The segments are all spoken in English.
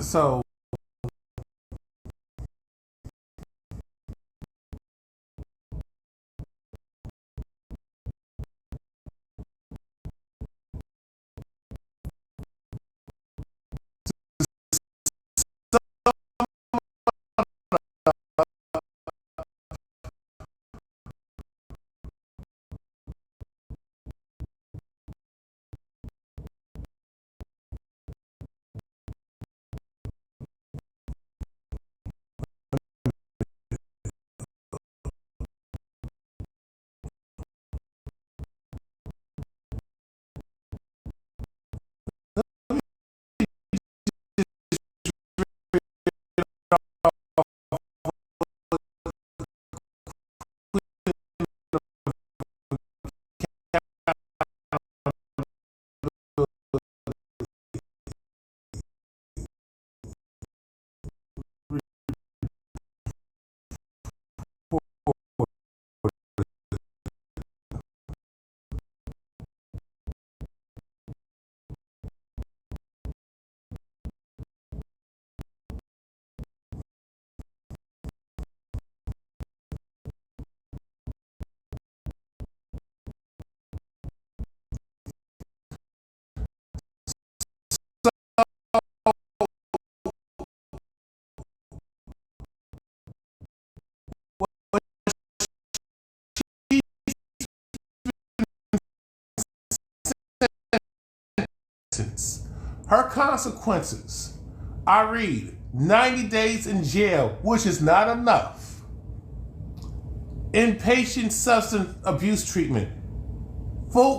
So her consequences, I read 90 days in jail, which is not enough. Inpatient substance abuse treatment.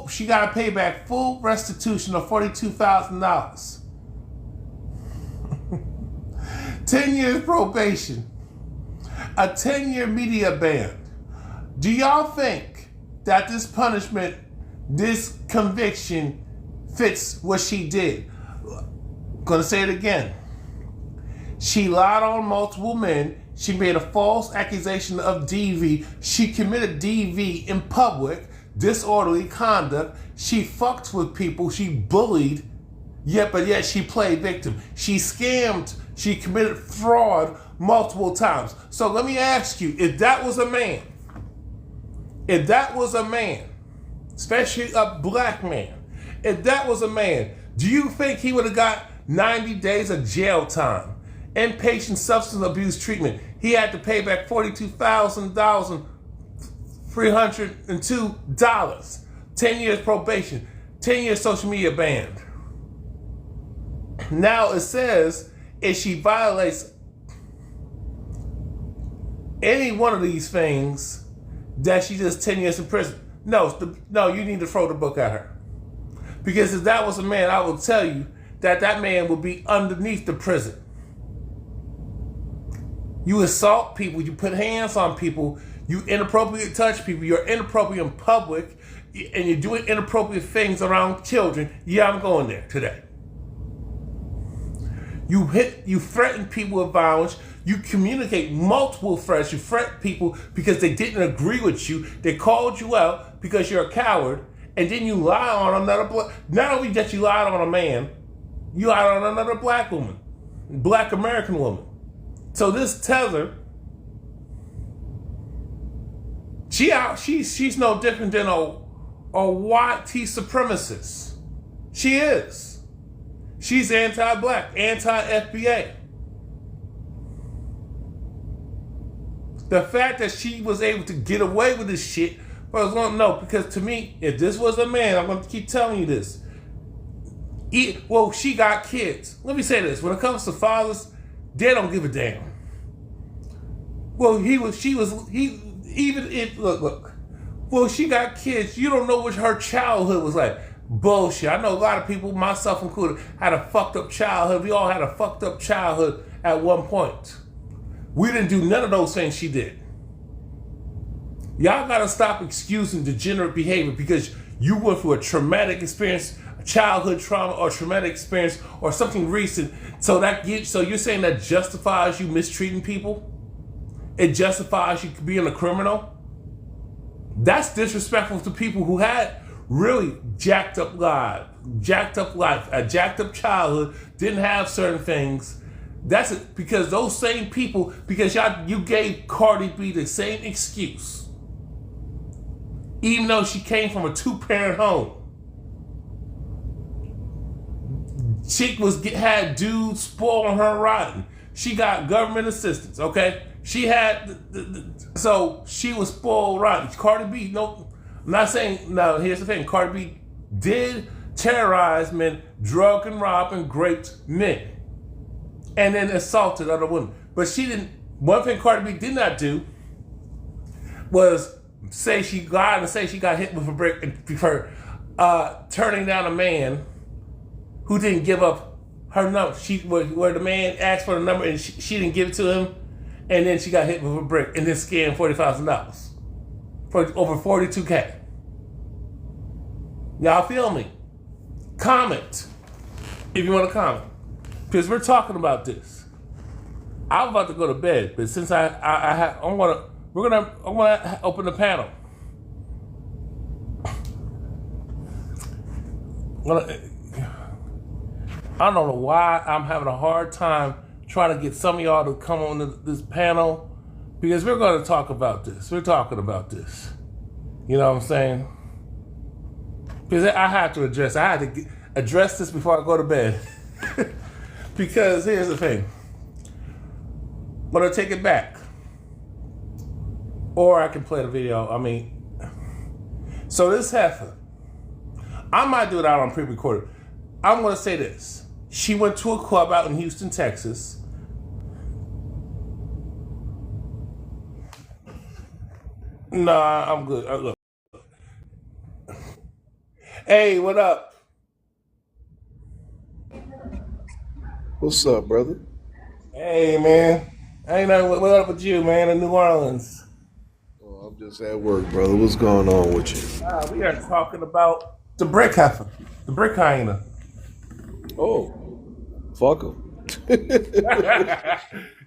She got to pay back full restitution of $42,000. 10 years probation. A 10-year media ban. Do y'all think that this punishment, this conviction fits what she did? I'm gonna say it again. She lied on multiple men. She made a false accusation of DV. She committed DV in public, disorderly conduct. She fucked with people. She bullied, but yet she played victim. She scammed. She committed fraud multiple times. So let me ask you, if that was a man, especially a black man, if that was a man, do you think he would have got 90 days of jail time? Inpatient substance abuse treatment. He had to pay back $42,302. 10 years probation. 10 years social media ban. Now it says if she violates any one of these things, that she does 10 years in prison. No, you need to throw the book at her. Because if that was a man, I will tell you that that man would be underneath the prison. You assault people, you put hands on people, you inappropriately touch people, you're inappropriate in public, and you're doing inappropriate things around children. Yeah, I'm going there today. You threaten people with violence, you communicate multiple threats, you threaten people because they didn't agree with you, they called you out because you're a coward, and then you lie on another not only that you lied on a man, you lied on another black woman, black American woman. So this Tether, she's no different than a white supremacist. She is. She's anti-black, anti-FBA. The fact that she was able to get away with this shit, because to me, if this was a man, I'm going to keep telling you this. She got kids. Let me say this. When it comes to fathers, they don't give a damn. Well, she got kids. You don't know what her childhood was like. Bullshit. I know a lot of people, myself included, had a fucked up childhood. We all had a fucked up childhood at one point. We didn't do none of those things she did. Y'all gotta stop excusing degenerate behavior because you went through a traumatic experience, a childhood trauma or traumatic experience or something recent. So you're saying that justifies you mistreating people? It justifies you being a criminal? That's disrespectful to people who had really jacked up life, a jacked up childhood, didn't have certain things. That's it, because those same people, because you gave Cardi B the same excuse, even though she came from a 2-parent home. Chick had dudes spoiling her rotten. She got government assistance, okay? She had, so she was spoiled rotten. Cardi B, no, I'm not saying, now here's the thing, Cardi B did terrorize men, drug and rob and raped men, and then assaulted other women. But one thing Cardi B did not do was say she got hit with a brick and prefer turning down a man who didn't give up her number. Where the man asked for the number and she didn't give it to him, and then she got hit with a brick and then scammed $40,000 for over $42K. Y'all feel me? Comment if you want to comment, because we're talking about this. I'm about to go to bed, but since I'm gonna open the panel. I don't know why I'm having a hard time trying to get some of y'all to come on this panel, because we're going to talk about this. We're talking about this. You know what I'm saying? Because I had to address this before I go to bed. Because here's the thing. I'm going to take it back. Or I can play the video. So this heifer, I might do it out on pre-recorded. I'm going to say this. She went to a club out in Houston, Texas. Nah, I'm good. Look. Hey, what up? What's up, brother? Hey, man. Ain't nothing. What up with you, man? In New Orleans. Oh, I'm just at work, brother. What's going on with you? We are talking about the brick heifer, the brick hyena. Oh, fuck 'em.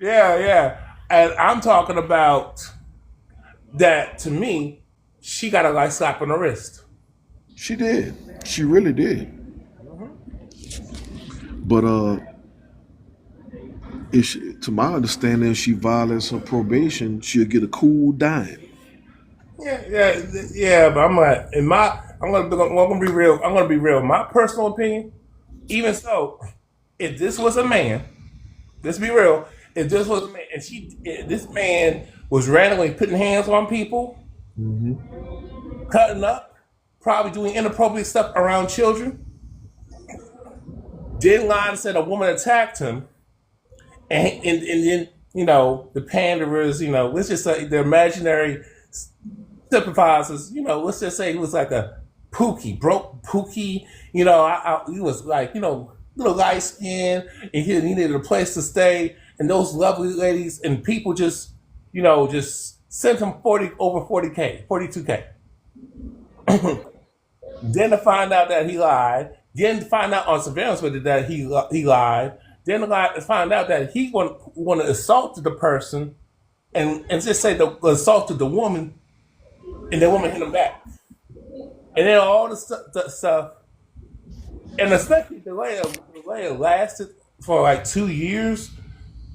Yeah, yeah. And I'm talking about that. To me, she got a like slap on the wrist. She did. She really did. But if she, to my understanding, if she violates her probation, she'll get a cool dime. Yeah, yeah, yeah. But I'm like, in my, I'm gonna be real. I'm gonna be real. My personal opinion, even so, if this was a man, let's be real. If this was a man, and if this man was randomly putting hands on people, Hmm. cutting up, probably doing inappropriate stuff around children, then lied and said a woman attacked him, and then the panderers, let's just say the imaginary sympathizers, let's just say he was like a Pookie, broke Pookie, he was like, little light skin, and he needed a place to stay, and those lovely ladies and people just sent him 40K, 42K. Then to find out that he lied, then to find out on surveillance with it that he lied, then to find out that he want to assault the person and just say the assaulted the woman, and the woman hit him back, and then all the stuff, and especially the delay lasted for like 2 years.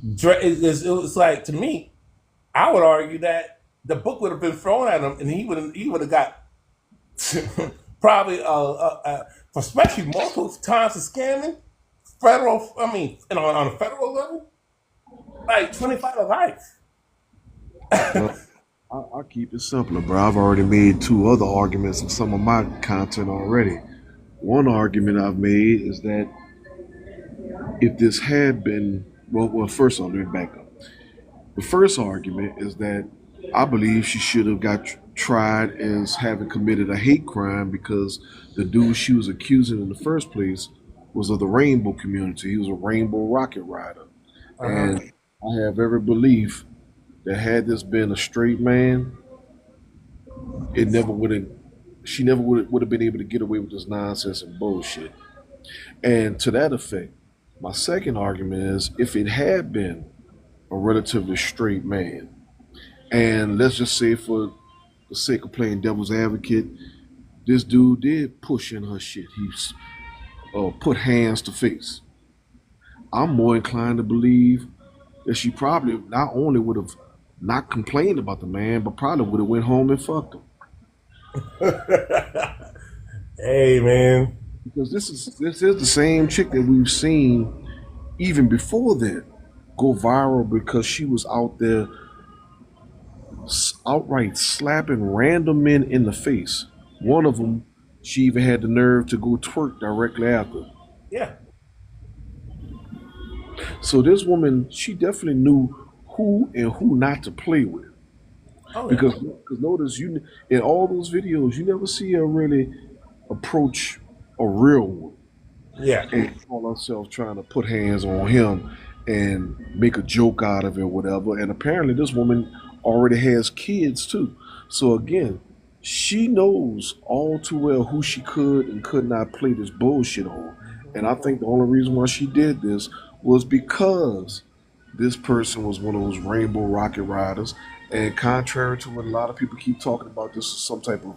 It was like, to me, I would argue that the book would have been thrown at him, and he would have got probably especially multiple times of scamming federal. I mean, on a federal level, like 25 to life. Well, I'll keep it simpler, bro. I've already made two other arguments in some of my content already. One argument I've made is that if this had been, first of all, let me back up. The first argument is that I believe she should have got tried as having committed a hate crime because the dude she was accusing in the first place was of the rainbow community. He was a rainbow rocket rider. Uh huh. And I have every belief that had this been a straight man, it never would have she never would have been able to get away with this nonsense and bullshit. And to that effect, my second argument is if it had been a relatively straight man, and let's just say for the sake of playing devil's advocate, this dude did push in her shit. He put hands to face. I'm more inclined to believe that she probably not only would have not complained about the man, but probably would have went home and fucked him. Hey, man. Because this is the same chick that we've seen even before that go viral because she was out there outright slapping random men in the face. One of them, she even had the nerve to go twerk directly after. Yeah. So this woman, she definitely knew who and who not to play with. Oh yeah. Because notice you in all those videos, you never see her really approach a real one Yeah. and call herself trying to put hands on him and make a joke out of it, or whatever. And apparently, this woman already has kids too. So again, she knows all too well who she could and could not play this bullshit on. And I think the only reason why she did this was because this person was one of those rainbow rocket riders. And contrary to what a lot of people keep talking about, this is some type of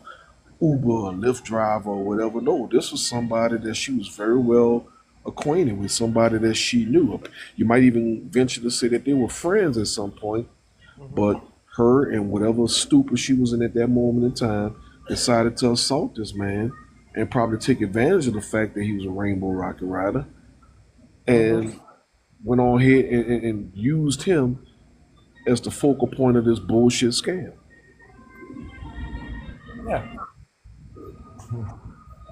Uber or Lyft driver or whatever. No, this was somebody that she was very well acquainted with, somebody that she knew. You might even venture to say that they were friends at some point, but her and whatever stupor she was in at that moment in time decided to assault this man and probably take advantage of the fact that he was a rainbow rocket rider Hmm. and went on ahead and used him as the focal point of this bullshit scam. Yeah.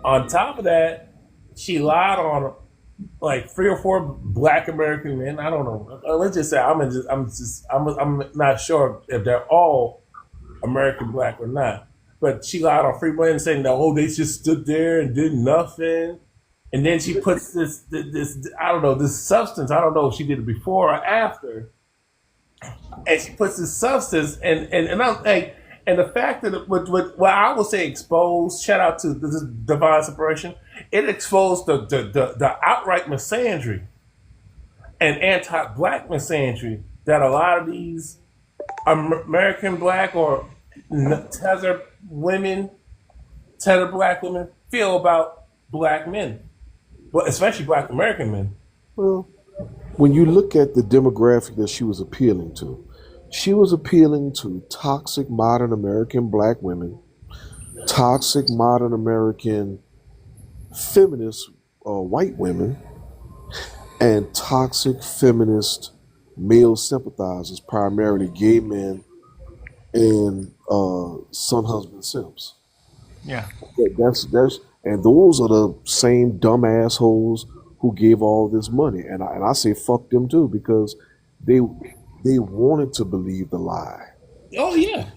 On top of that, she lied on like 3 or 4 Black American men. I don't know. Let's just say I'm not sure if they're all American black or not. But she got on free money and saying that, oh, they just stood there and did nothing. And then she puts this I don't know, this substance. I don't know if she did it before or after. And she puts this substance and I'm like, and the fact that what I would say exposed, shout out to this divine separation, it exposed the outright misandry and anti-black misandry that a lot of these American black or tether women, tether black women feel about black men, but especially black American men. Well, when you look at the demographic that she was appealing to toxic modern American black women, toxic modern American feminist white women, and toxic feminist male sympathizers, primarily gay men and son husband simps. Yeah. That's and those are the same dumb assholes who gave all this money, and I say fuck them too because they they wanted to believe the lie. Oh yeah.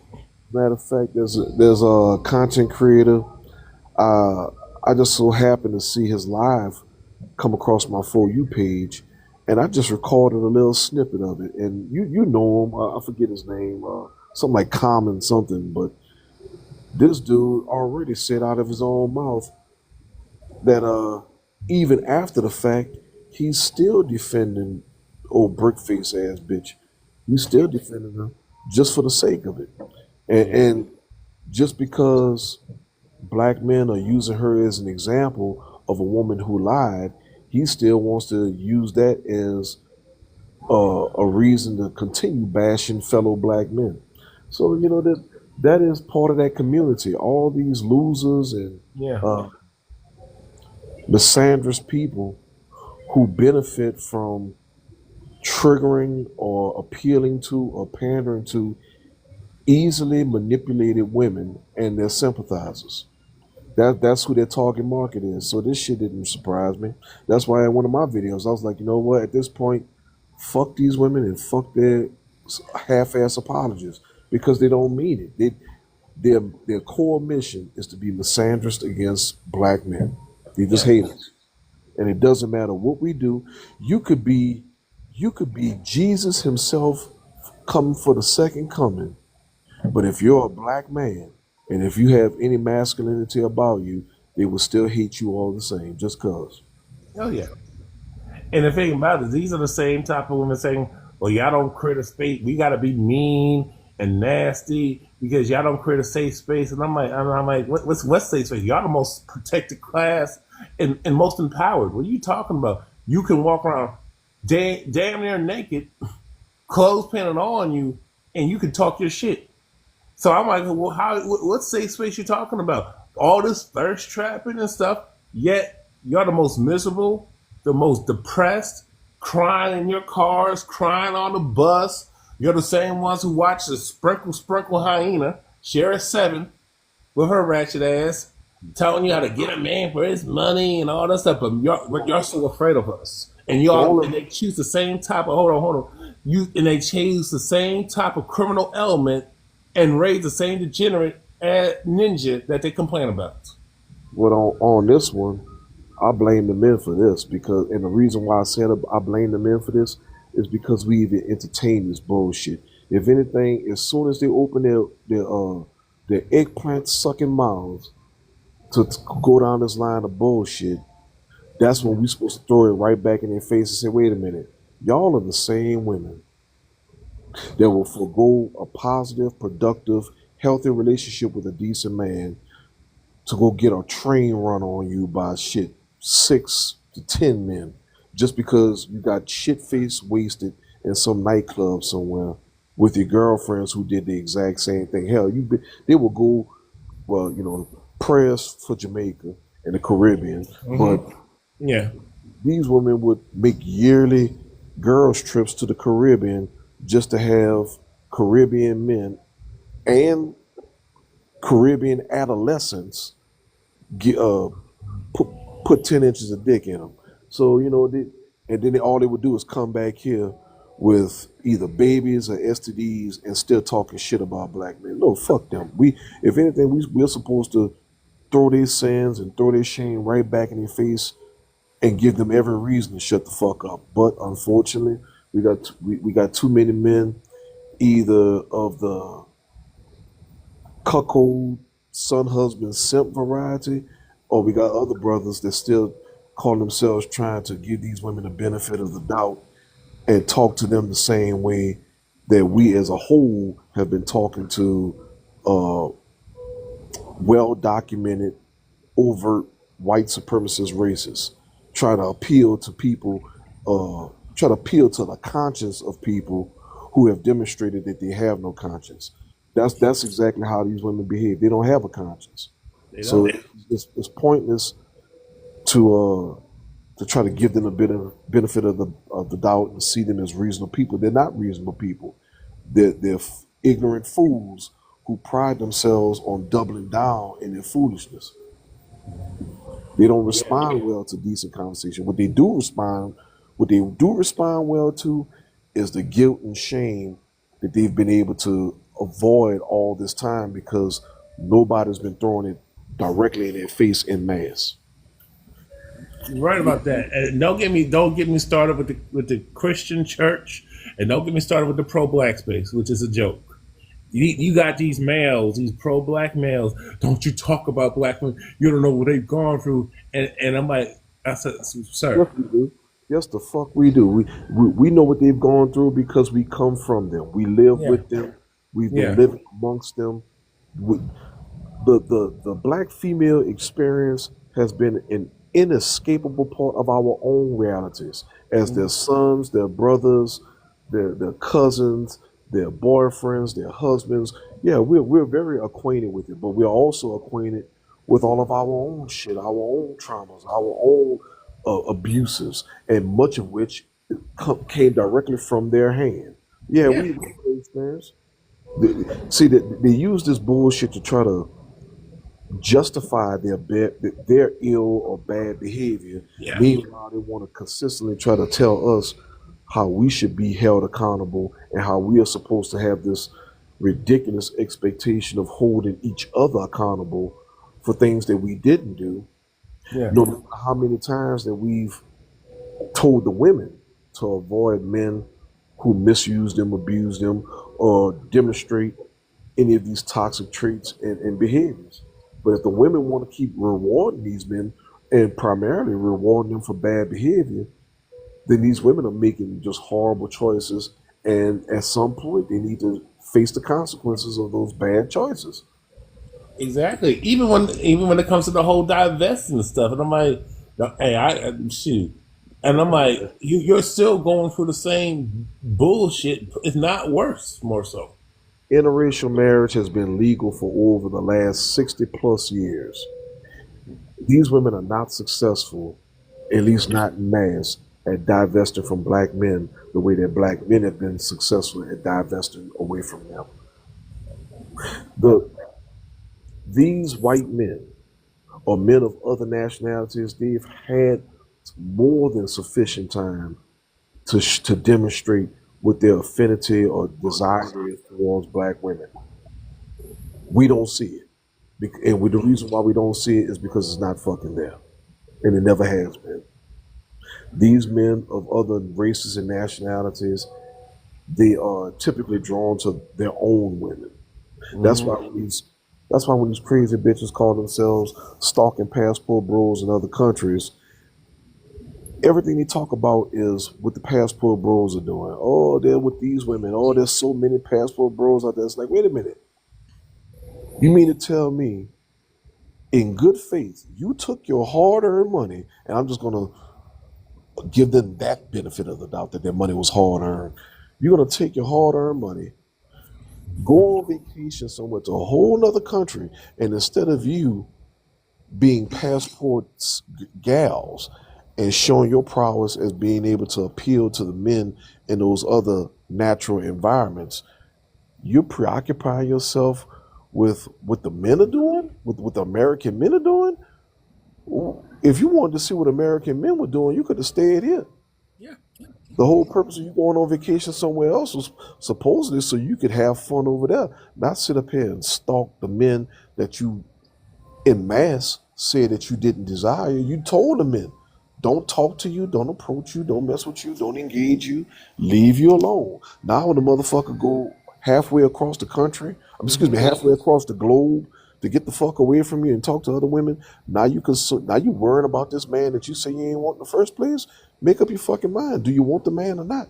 Matter of fact, there's a content creator. Uh, I just so happened to see his live come across my For You page, and I just recorded a little snippet of it. And you know him, I forget his name, something like Common something, but this dude already said out of his own mouth that even after the fact, he's still defending old brickface ass bitch. He's still defending her just for the sake of it, and just because black men are using her as an example of a woman who lied, he still wants to use that as a reason to continue bashing fellow black men. So that is part of that community. All these losers and Yeah. misandrous people who benefit from triggering or appealing to or pandering to easily manipulated women and their sympathizers. That's who their target market is. So this shit didn't surprise me. That's why in one of my videos I was like, you know what? At this point, fuck these women and fuck their half-ass apologies because they don't mean it. Their core mission is to be misandrous against black men. They just hate us, and it doesn't matter what we do. You could be Jesus himself coming for the second coming, but if you're a black man and if you have any masculinity about you, they will still hate you all the same, just cause. Oh yeah. And the thing about it, these are the same type of women saying, "Well, y'all don't create a space. We got to be mean and nasty because y'all don't create a safe space." And I'm like, what's safe space? Y'all the most protected class and most empowered. What are you talking about? You can walk around damn near naked, clothes painted on you, and you can talk your shit. So I'm like, well, what safe space you talking about? All this thirst trapping and stuff, yet you're the most miserable, the most depressed, crying in your cars, crying on the bus. You're the same ones who watch the Sprinkle Hyena, Share 7, with her ratchet ass, telling you how to get a man for his money and all that stuff, but you're so afraid of us. And they choose the same type of hold on. They choose the same type of criminal element and raise the same degenerate ninja that they complain about. Well, on this one, I blame the men for this and the reason why I said I blame the men for this is because we even entertain this bullshit. If anything, as soon as they open their eggplant sucking mouths to go down this line of bullshit, that's when we're supposed to throw it right back in their face and say, wait a minute, y'all are the same women that will forego a positive, productive, healthy relationship with a decent man to go get a train run on you by 6 to 10 men just because you got shit faced wasted in some nightclub somewhere with your girlfriends who did the exact same thing. Hell, they will go, prayers for Jamaica and the Caribbean, but Yeah. these women would make yearly girls trips to the Caribbean just to have Caribbean men and Caribbean adolescents put 10 inches of dick in them. So and then all they would do is come back here with either babies or STDs and still talking shit about black men. No, fuck them. If anything, we're supposed to throw their sins and throw their shame right back in their face and give them every reason to shut the fuck up. But unfortunately, we got too many men, either of the cuckold son husband simp variety, or we got other brothers that still call themselves trying to give these women the benefit of the doubt and talk to them the same way that we as a whole have been talking to uh, well documented overt white supremacist racists, try to appeal to people, try to appeal to the conscience of people who have demonstrated that they have no conscience. That's exactly how these women behave. They don't have a conscience, They so don't. it's pointless to try to give them a bit of benefit of the doubt and see them as reasonable people. They're not reasonable people. They're ignorant fools who pride themselves on doubling down in their foolishness. They don't respond well to decent conversation. What they do respond well to is the guilt and shame that they've been able to avoid all this time because nobody's been throwing it directly in their face in mass. You're right about that. And don't get me started with the Christian church, and don't get me started with the pro black space, which is a joke. You got these males, these pro black males. Don't you talk about black men? You don't know what they've gone through. And I'm like, I said, Yes, sir, we do. Yes, the fuck we do. We know what they've gone through because we come from them. We live yeah, with them. We've been yeah, living amongst them. We, the black female experience has been an inescapable part of our own realities as their sons, their brothers, their cousins, their boyfriends, their husbands. Yeah, we're very acquainted with it, but we're also acquainted with all of our own shit, our own traumas, our own abuses, and much of which came directly from their hand. Yeah, yeah, we experience. See that they use this bullshit to try to justify their ill or bad behavior. yeah. Meanwhile, they want to consistently try to tell us how we should be held accountable and how we are supposed to have this ridiculous expectation of holding each other accountable for things that we didn't do. Yeah. No matter how many times that we've told the women to avoid men who misuse them, abuse them, or demonstrate any of these toxic traits and behaviors. But if the women want to keep rewarding these men and primarily rewarding them for bad behavior, then these women are making just horrible choices. And at some point, they need to face the consequences of those bad choices. Exactly. Even when it comes to the whole divesting and stuff, and I'm like, no, hey, shoot, and I'm like, you're still going through the same bullshit. It's not worse, more so. Interracial marriage has been legal for over the last 60 plus years. These women are not successful, at least not in mass, at divesting from black men the way that black men have been successful at divesting away from them. The These white men or men of other nationalities, they've had more than sufficient time to demonstrate what their affinity or desire is towards black women. We don't see it. The reason why we don't see it is because it's not fucking there. And it never has been. These men of other races and nationalities, they are typically drawn to their own women. That's why when these that's why when these crazy bitches call themselves stalking passport bros in other countries, everything they talk about is what the passport bros are doing. Oh, they're with these women. Oh, there's so many passport bros out there. It's like, wait a minute. You mean to tell me, in good faith, you took your hard-earned money, and I'm just gonna give them that benefit of the doubt that their money was hard-earned. You're gonna take your hard-earned money, go on vacation somewhere to a whole nother country, and instead of you being passport gals and showing your prowess as being able to appeal to the men in those other natural environments, you're preoccupying yourself with what the men are doing, with what the American men are doing. If you wanted to see what American men were doing, you could have stayed here. Yeah. The whole purpose of you going on vacation somewhere else was supposedly so you could have fun over there, not sit up here and stalk the men that you in mass said that you didn't desire. You told the men, don't talk to you, don't approach you, don't mess with you, don't engage you, leave you alone. Now when the motherfucker go halfway across the country, excuse me, halfway across the globe to get the fuck away from you and talk to other women, now you worrying about this man that you say you ain't want in the first place. Make up your fucking mind. Do you want the man or not?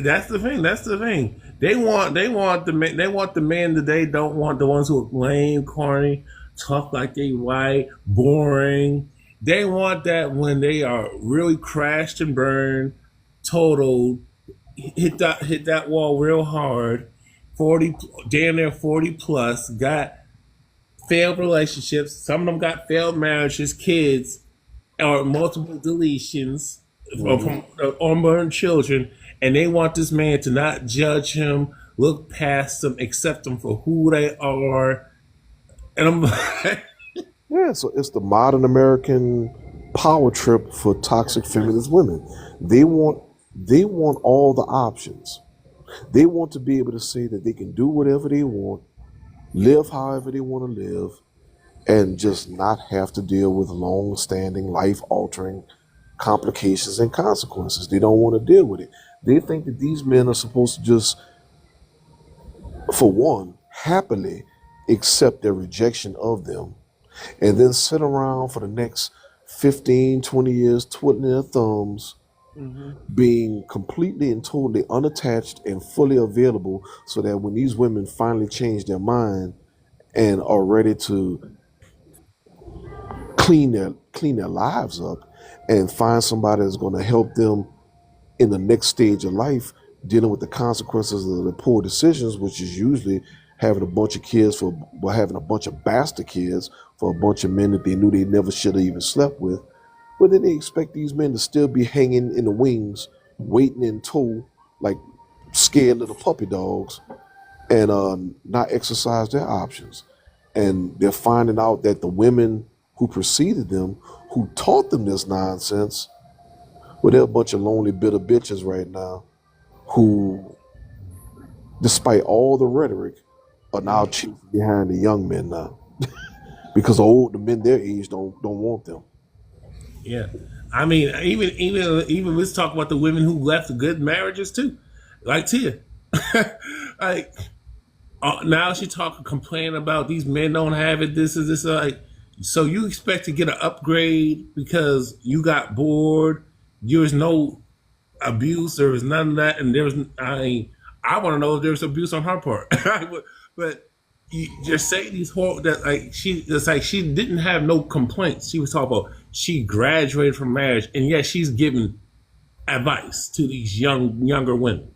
That's the thing. That's the thing. They want the men. They want the men that they don't want the ones who are lame, corny, talk like they white, boring. They want that when they are really crashed and burned, totaled, hit that wall real hard. 40, damn near 40 plus, got failed relationships. Some of them got failed marriages, kids, or multiple deletions from unborn children, and they want this man to not judge him, look past them, accept them for who they are. And I'm like, Yeah, so it's the modern American power trip for toxic feminist women. They want they want all the options. They want to be able to say that they can do whatever they want, live however they want to live, and just not have to deal with long standing, life altering complications and consequences. They don't want to deal with it. They think that these men are supposed to just, for one, happily accept their rejection of them and then sit around for the next 15, 20 years twiddling their thumbs, being completely and totally unattached and fully available so that when these women finally change their mind and are ready to clean their lives up and find somebody that's going to help them in the next stage of life dealing with the consequences of the poor decisions, which is usually having a bunch of kids for well, having a bunch of bastard kids for a bunch of men that they knew they never should have even slept with. But then they expect these men to still be hanging in the wings, waiting in tow like scared little puppy dogs, and not exercise their options. And they're finding out that the women who preceded them, who taught them this nonsense, well, they're a bunch of lonely, bitter bitches right now who, despite all the rhetoric, are now chasing behind the young men now because the men their age don't want them. yeah. I mean, even let's talk about the women who left good marriages too, like Tia. Like now she talking, complaining about these men don't have it. This is this like. So you expect to get an upgrade because you got bored? There's no abuse. There was none of that, and there's I want to know if there's abuse on her part. But you just say these horrible that like it's like she didn't have no complaints. She was talking about she graduated from marriage, and yet she's giving advice to these younger women.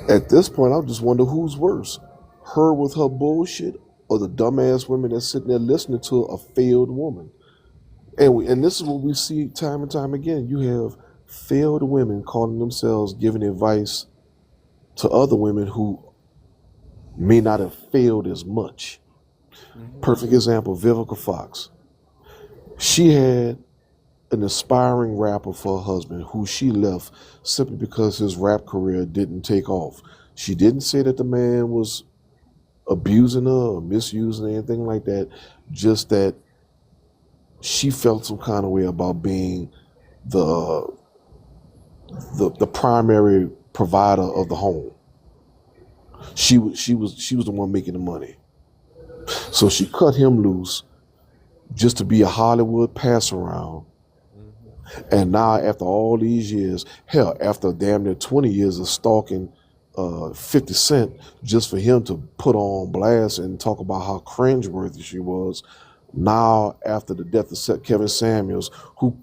At this point, I just wonder who's worse, her with her bullshit, or the dumbass women that's sitting there listening to a failed woman. And this is what we see time and time again. You have failed women calling themselves giving advice to other women who may not have failed as much. Perfect example, Vivica Fox. She had an aspiring rapper for her husband who she left simply because his rap career didn't take off. She didn't say that the man was abusing her or misusing her, anything like that, just that she felt some kind of way about being the primary provider of the home. She was the one making the money. So she cut him loose just to be a Hollywood pass around. And now after all these years, hell, after damn near 20 years of stalking 50 Cent just for him to put on blast and talk about how cringeworthy she was, now after the death of Kevin Samuels, who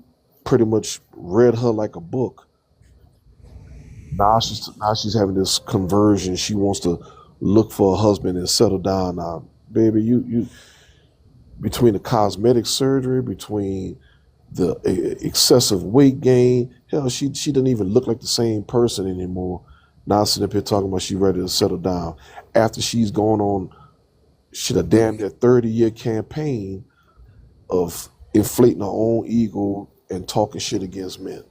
pretty much read her like a book, now she's having this conversion. She wants to look for a husband and settle down. Now, baby, you between the cosmetic surgery, between the excessive weight gain, hell, she doesn't even look like the same person anymore. Now sitting up here talking about she ready to settle down after she's gone on a damn near 30-year campaign of inflating our own ego and talking shit against men.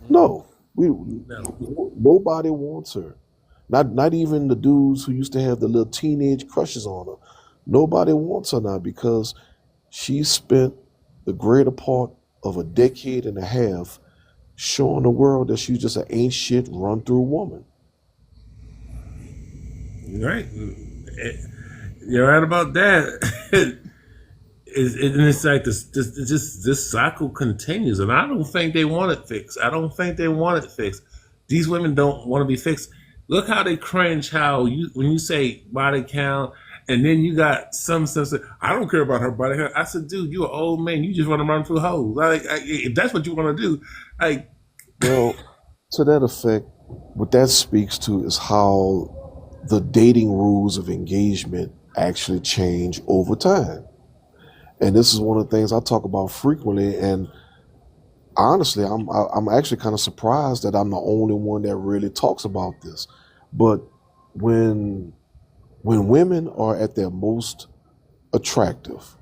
No, we No. nobody wants her. Not even the dudes who used to have the little teenage crushes on her. Nobody wants her now because she spent the greater part of a decade and a half showing the world that she's just an ain't shit run through woman. Right. You're right about that. It's like this cycle continues, and I don't think they want it fixed. I don't think they want it fixed. These women don't want to be fixed. Look how they cringe. How you when you say body count, and then you got some say, I don't care about her body count. I said, dude, you're an old man. You just want to run through hoes. If that's what you want to do, like, Well, to that effect, what that speaks to is how the dating rules of engagement actually change over time. And this is one of the things I talk about frequently. And honestly, I'm actually kind of surprised that I'm the only one that really talks about this. But when when women are at their most attractive,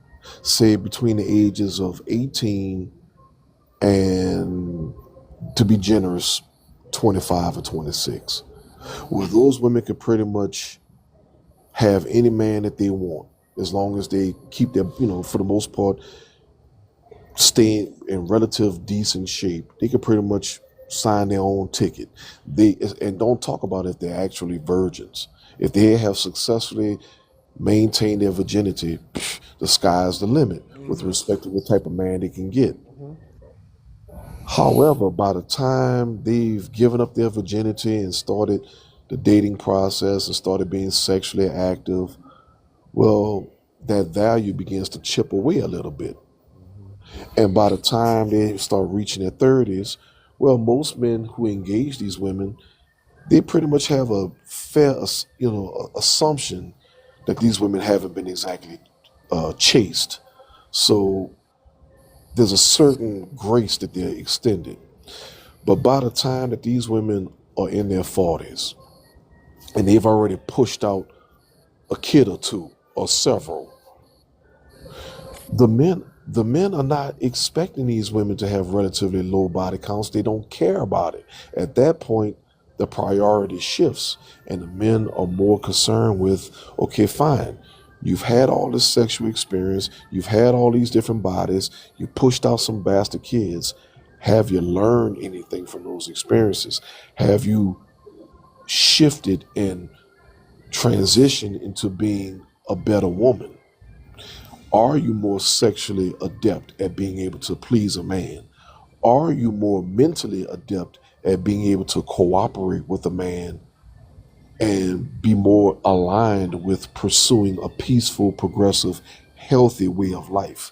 say between the ages of 18 and, to be generous, 25 or 26, where those women can pretty much have any man that they want as long as they keep their, for the most part, stay in relative decent shape. They can pretty much sign their own ticket. And don't talk about if they're actually virgins. If they have successfully maintained their virginity, the sky's the limit with respect to the type of man they can get. However, by the time they've given up their virginity and started the dating process and started being sexually active, well, that value begins to chip away a little bit. And by the time they start reaching their 30s, well, most men who engage these women, they pretty much have a fair, assumption that these women haven't been exactly chaste. So there's a certain grace that they're extended. But by the time that these women are in their 40s and they've already pushed out a kid or two or several, the men are not expecting these women to have relatively low body counts. They don't care about it. At that point, the priority shifts, and the men are more concerned with, okay, fine. You've had all this sexual experience. You've had all these different bodies. You pushed out some bastard kids. Have you learned anything from those experiences? Have you shifted and transitioned into being a better woman? Are you more sexually adept at being able to please a man? Are you more mentally adept at being able to cooperate with a man and be more aligned with pursuing a peaceful, progressive, healthy way of life?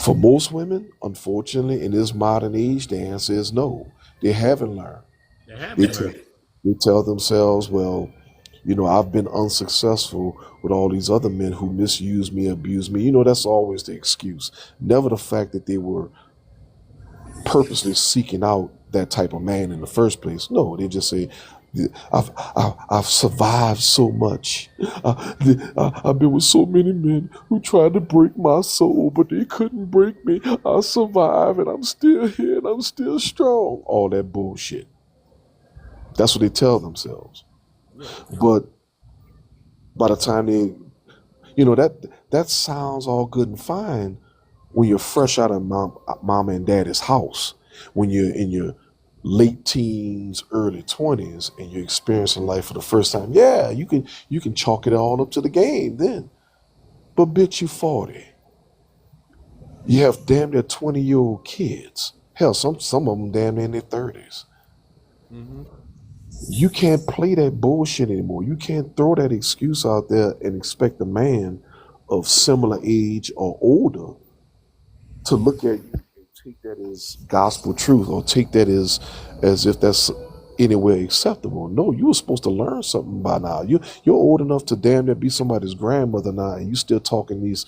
For most women, unfortunately, in this modern age, the answer is no. They haven't learned. they They haven't tell, learned. they tell themselves, well, I've been unsuccessful with all these other men who misuse me, abuse me. That's always the excuse. Never the fact that they were purposely seeking out that type of man in the first place. No, they just say, I've survived so much. I've been with so many men who tried to break my soul, but they couldn't break me. I survived and I'm still here and I'm still strong. All that bullshit. That's what they tell themselves. Yeah. But by the time that sounds all good and fine when you're fresh out of mama and daddy's house, when you're in your late teens, early 20s, and you're experiencing life for the first time. Yeah, you can chalk it all up to the game then. But bitch, you 40. You have damn near 20-year-old kids. Hell, some of them damn near in their 30s. Mm-hmm. You can't play that bullshit anymore. You can't throw that excuse out there and expect a man of similar age or older to look at you and take that as gospel truth or take that as if that's anywhere acceptable. No, you were supposed to learn something by now. You're old enough to damn near be somebody's grandmother now, and you still talking these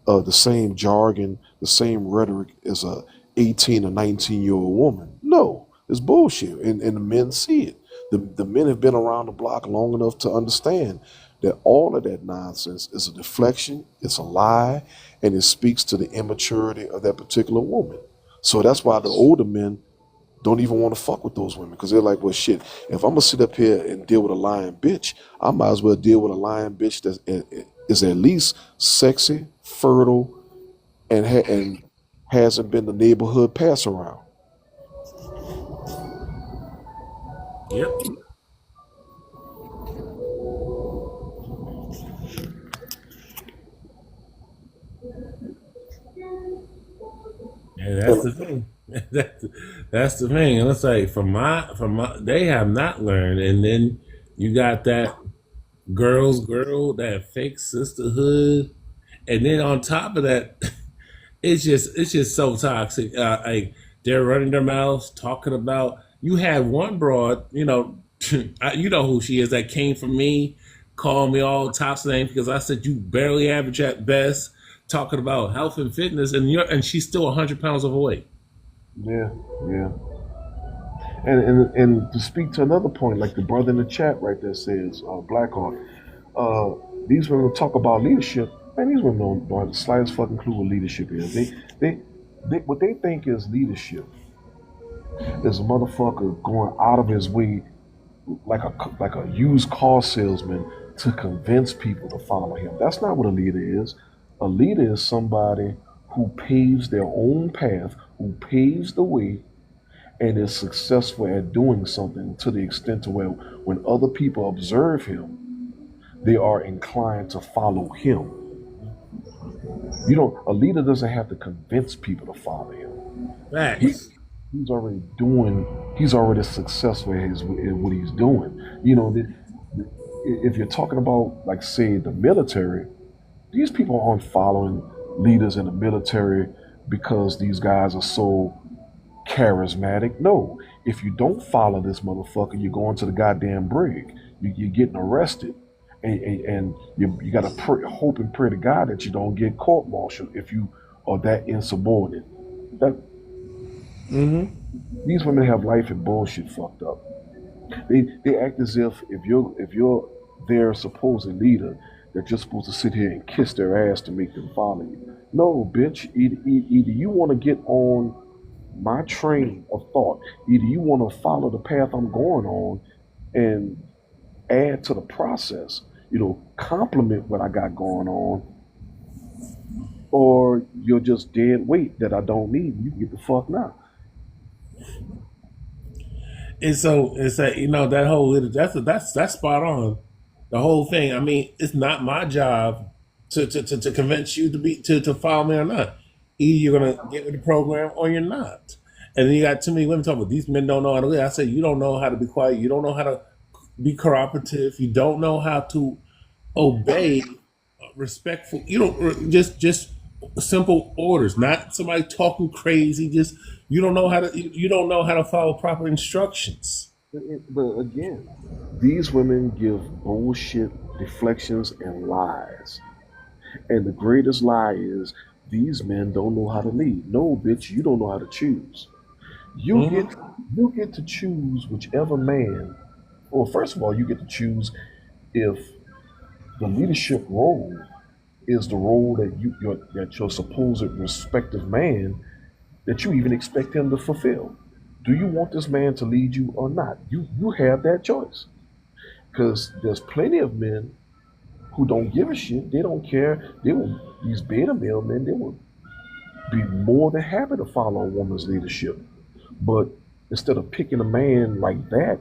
the same jargon, the same rhetoric as a 18 or 19-year-old woman. No, it's bullshit, and the men see it. The men have been around the block long enough to understand that all of that nonsense is a deflection, it's a lie, and it speaks to the immaturity of that particular woman. So that's why the older men don't even want to fuck with those women because they're like, well, shit, if I'm gonna sit up here and deal with a lying bitch, I might as well deal with a lying bitch that is at least sexy, fertile, and hasn't been the neighborhood pass around. Yep. And that's the thing. That's the thing. And it's like from my they have not learned. And then you got that girl, that fake sisterhood. And then on top of that, it's just so toxic. Like they're running their mouths talking about. You had one broad, you know who she is that came from me, called me all types of names because I said you barely average at best, talking about health and fitness, and she's still 100 pounds overweight. Yeah, yeah. And to speak to another point, like the brother in the chat right there says, Blackheart, these women talk about leadership. Man, these women don't have the slightest fucking clue what leadership is. They, what they think is leadership is a motherfucker going out of his way like a used car salesman to convince people to follow him. That's not what a leader is. A leader is somebody who paves their own path, who paves the way, and is successful at doing something to the extent to where when other people observe him, they are inclined to follow him. A leader doesn't have to convince people to follow him. He, Facts. he's already successful in what he's doing. If you're talking about, like, say, the military, these people aren't following leaders in the military because these guys are so charismatic. No, if you don't follow this motherfucker, you're going to the goddamn brig. You're getting arrested, and you got to hope and pray to God that you don't get court-martialed if you are that insubordinate. That these women have life and bullshit fucked up. They act as if you're their supposed leader, that you're supposed to sit here and kiss their ass to make them follow you. No, bitch. Either you want to get on my train of thought. Either you want to follow the path I'm going on and add to the process, complement what I got going on, or you're just dead weight that I don't need. You can get the fuck now. And so it's that that whole that's spot on. The whole thing. I mean, it's not my job to convince you to follow me or not. Either you're gonna get with the program or you're not. And then you got too many women talking about these men don't know how to live. I say you don't know how to be quiet. You don't know how to be cooperative. You don't know how to obey respectful. You don't just simple orders, not somebody talking crazy. Just you don't know how to follow proper instructions. But again, these women give bullshit deflections and lies. And the greatest lie is these men don't know how to lead. No, bitch, you don't know how to choose. You Hmm. get you get to choose whichever man. Well, first of all, you get to choose if the leadership role is the role that your supposed respective man that you even expect him to fulfill. Do you want this man to lead you or not? You have that choice. Because there's plenty of men who don't give a shit. They don't care. These beta male men, they will be more than happy to follow a woman's leadership. But instead of picking a man like that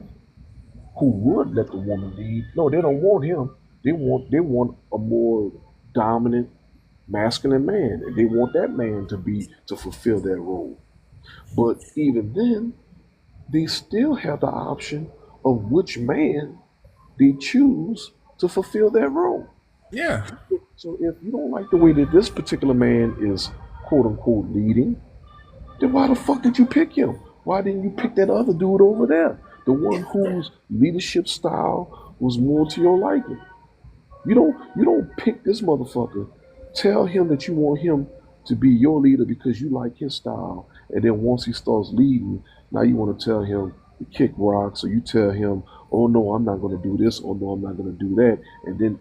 who would let the woman lead, no, they don't want him. They want a more dominant, masculine man. And they want that man to fulfill that role. But even then, they still have the option of which man they choose to fulfill that role. Yeah. So if you don't like the way that this particular man is quote unquote leading, then why the fuck did you pick him? Why didn't you pick that other dude over there? The one whose leadership style was more to your liking. You don't pick this motherfucker. Tell him that you want him to be your leader because you like his style. And then once he starts leading, now you want to tell him to kick rocks, or you tell him, oh no, I'm not gonna do this, or no, I'm not gonna do that. And then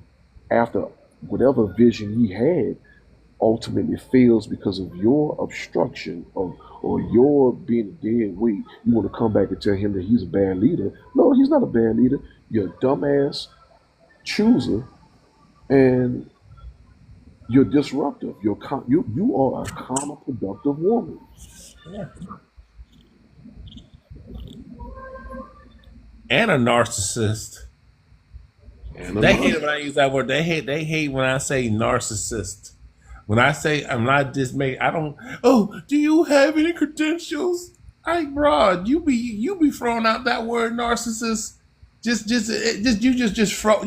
after whatever vision he had ultimately fails because of your obstruction of or your being a dead weight. You want to come back and tell him that he's a bad leader. No, he's not a bad leader. You're a dumbass chooser, and you're disruptive. You are a counterproductive woman. Yeah. And a narcissist. And They hate another. it when I use that word. They hate when I say narcissist. When I say I'm not dismayed, I don't. Oh, do you have any credentials? I, bro, you be throwing out that word narcissist. You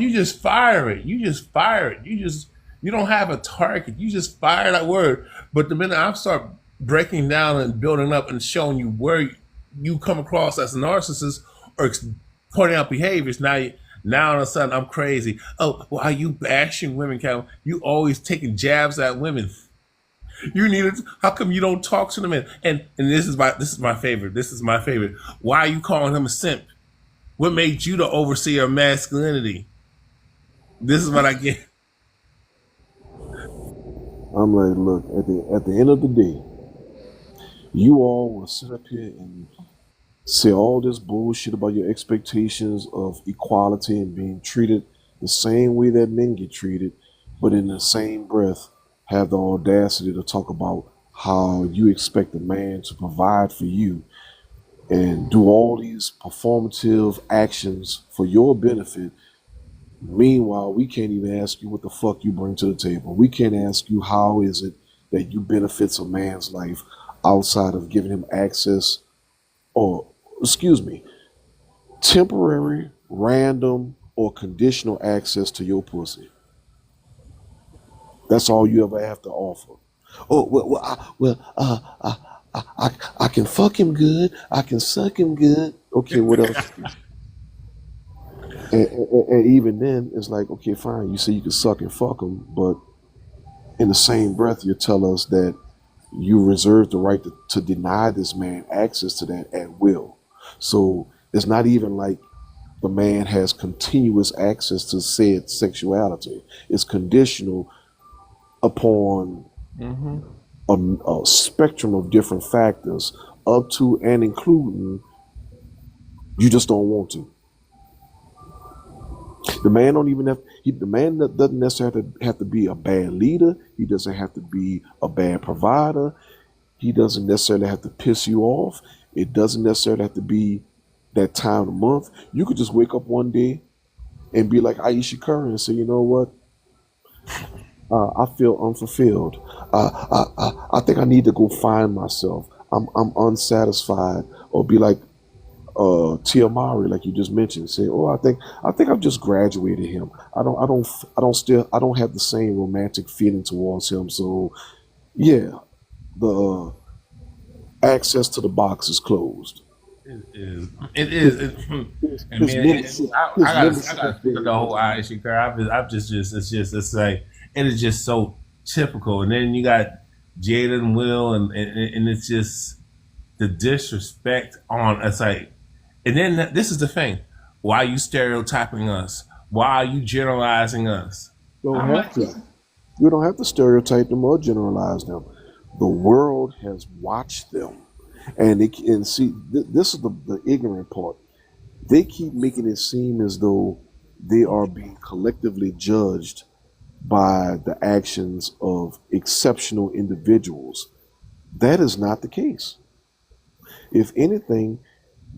just fire it. You just fire it. You don't have a target. You just fire that word. But the minute I start breaking down and building up and showing you where you come across as a narcissist or pointing out behaviors, now all of a sudden I'm crazy. Oh, why are you bashing women, Calvin? You always taking jabs at women. You need it. How come you don't talk to the men? And this is my favorite. This is my favorite. Why are you calling him a simp? What made you the overseer of masculinity? This is what I get. I'm like, look, at the end of the day, you all will sit up here and say all this bullshit about your expectations of equality and being treated the same way that men get treated, but in the same breath have the audacity to talk about how you expect a man to provide for you and do all these performative actions for your benefit. Meanwhile, we can't even ask you what the fuck you bring to the table. We can't ask you how is it that you benefits a man's life outside of giving him access or, excuse me, temporary, random, or conditional access to your pussy. That's all you ever have to offer. Oh I can fuck him good. I can suck him good. Okay, what else? And even then, it's like, okay, fine. You say you can suck and fuck him, but in the same breath, you tell us that you reserve the right to deny this man access to that at will. So it's not even like the man has continuous access to said sexuality. It's conditional upon Mm-hmm. a spectrum of different factors, up to and including you just don't want to. The man don't even have. The man doesn't necessarily have to be a bad leader. He doesn't have to be a bad provider. He doesn't necessarily have to piss you off. It doesn't necessarily have to be that time of the month. You could just wake up one day and be like Aisha Curry and say, you know what? I feel unfulfilled. I think I need to go find myself. I'm unsatisfied. Or be like Tia Mowry, like you just mentioned, say, "Oh, I think I've just graduated him. I don't have the same romantic feeling towards him. So yeah, the access to the box is closed. It is. It is. I His mean, membership, I his gotta, I membership is gotta speak of very the whole limited. Irish curve. It's like, it is just so typical. And then you got Jada and Will, and it's just the disrespect on. It's like, and then this is the thing. Why are you stereotyping us? Why are you generalizing us? Don't I'm have like, to. You don't have to stereotype them or generalize them. The world has watched them, and see this is the ignorant part. They keep making it seem as though they are being collectively judged by the actions of exceptional individuals. That is not the case. If anything,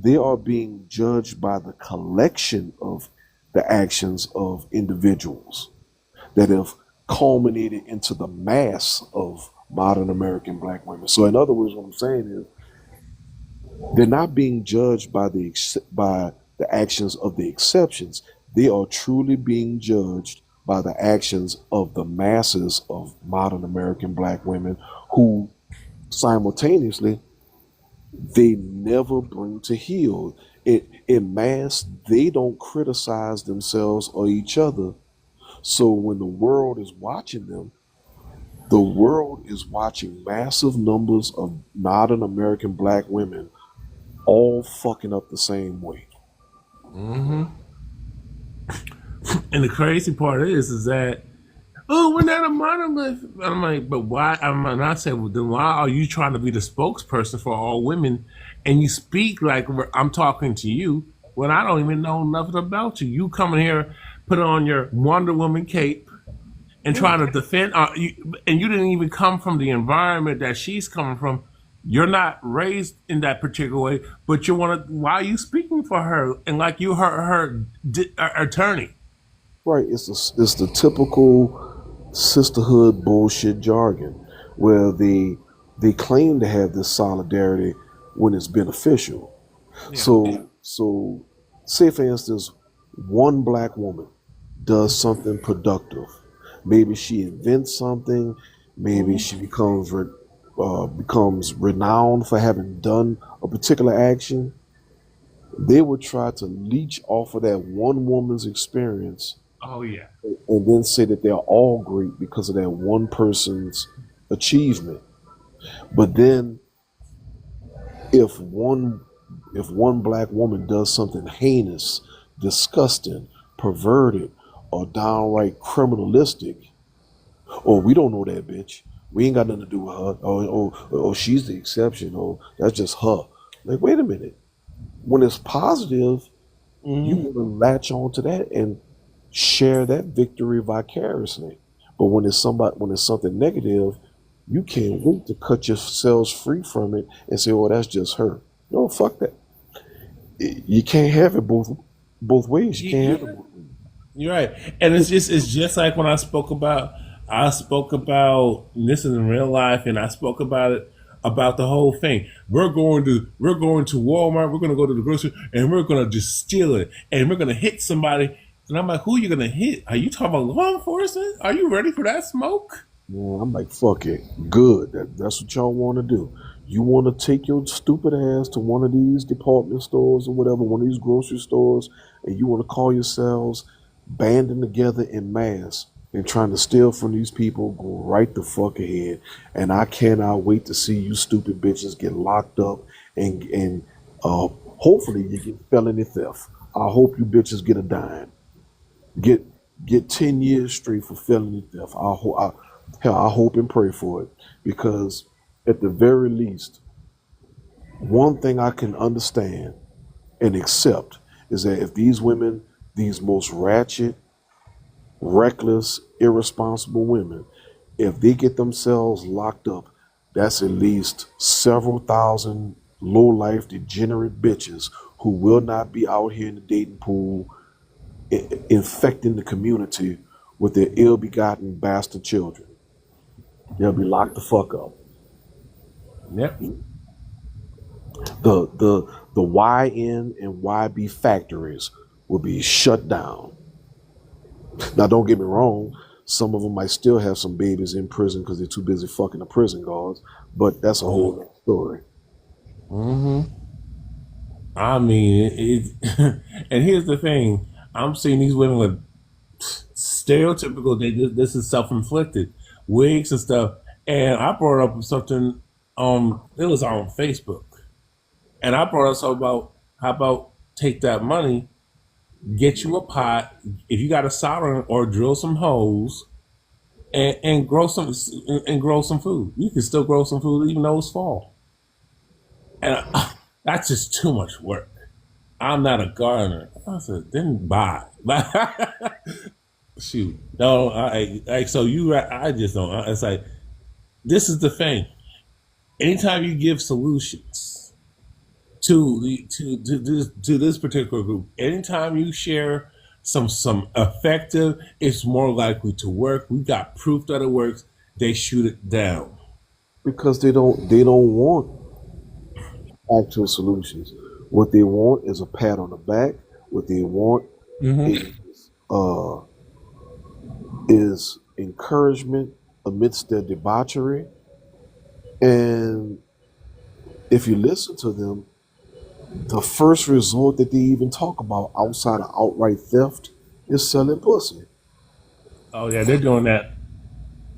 they are being judged by the collection of the actions of individuals that have culminated into the mass of modern American black women. So, in other words, what I'm saying is they're not being judged by the actions of the exceptions. They are truly being judged by the actions of the masses of modern American black women who simultaneously they never bring to heel. In mass, they don't criticize themselves or each other. So when the world is watching them, the world is watching massive numbers of modern American black women all fucking up the same way. mm-hmm. And the crazy part is that oh, we're not a monolith. I'm like, but why? And I said, well, then why are you trying to be the spokesperson for all women, and you speak like I'm talking to you when I don't even know nothing about you? You coming here, put on your Wonder Woman cape, and trying to defend, and you didn't even come from the environment that she's coming from. You're not raised in that particular way, but you want to. Why are you speaking for her? And like you her attorney. Right. It's the typical sisterhood bullshit jargon where they claim to have this solidarity when it's beneficial. Yeah. So say for instance, one black woman does something productive. Maybe she invents something. Maybe she becomes renowned for having done a particular action. They would try to leech off of that one woman's experience Oh yeah. and then say that they're all great because of that one person's achievement. But then if one if one black woman does something heinous, disgusting, perverted, or downright criminalistic, or we don't know that bitch. We ain't got nothing to do with her. Oh, she's the exception. Oh, that's just her. Like, wait a minute. When it's positive, you Mm-hmm. want to latch on to that and share that victory vicariously. But when it's something negative, you can't wait to cut yourselves free from it and say, "Oh, that's just her." No, fuck that. You can't have it both ways. You can't have it Yeah, both ways. you're right. And it's just like when I spoke about this is in real life, and I spoke about it about the whole thing. We're going to Walmart. We're going to go to the grocery, and we're going to just steal it, and we're going to hit somebody. And I'm like, who are you going to hit? Are you talking about law enforcement? Are you ready for that smoke? Man, I'm like, fuck it. Good. That's what y'all want to do. You want to take your stupid ass to one of these department stores or whatever, one of these grocery stores, and you want to call yourselves banding together in mass and trying to steal from these people, go right the fuck ahead. And I cannot wait to see you stupid bitches get locked up and hopefully you get felony theft. I hope you bitches get a dime. Get get 10 years straight for felony theft. Hell, I hope and pray for it because at the very least, one thing I can understand and accept is that if these women, these most ratchet, reckless, irresponsible women, if they get themselves locked up, that's at least several thousand low life degenerate bitches who will not be out here in the dating pool infecting the community with their ill-begotten bastard children. They'll be locked the fuck up. Yep. The YN and YB factories will be shut down. Now, don't get me wrong. Some of them might still have some babies in prison because they're too busy fucking the prison guards, but that's a whole other story. I mean, and here's the thing: I'm seeing these women with stereotypical. This is self-inflicted wigs and stuff. And I brought up something. It was on Facebook, and I brought up something about how about take that money, get you a pot, if you got a solder or drill some holes, and grow some food. You can still grow some food even though it's fall, and that's just too much work. I'm not a gardener. I said, then buy. Shoot, no, so I just don't. It's like this is the thing. Anytime you give solutions to this particular group, anytime you share some effective, it's more likely to work. We got proof that it works. They shoot it down. Because they don't want actual solutions. What they want is a pat on the back. What they want Mm-hmm. is uh, is encouragement amidst their debauchery. And if you listen to them, the first resort that they even talk about outside of outright theft is selling pussy. Oh yeah, they're doing that.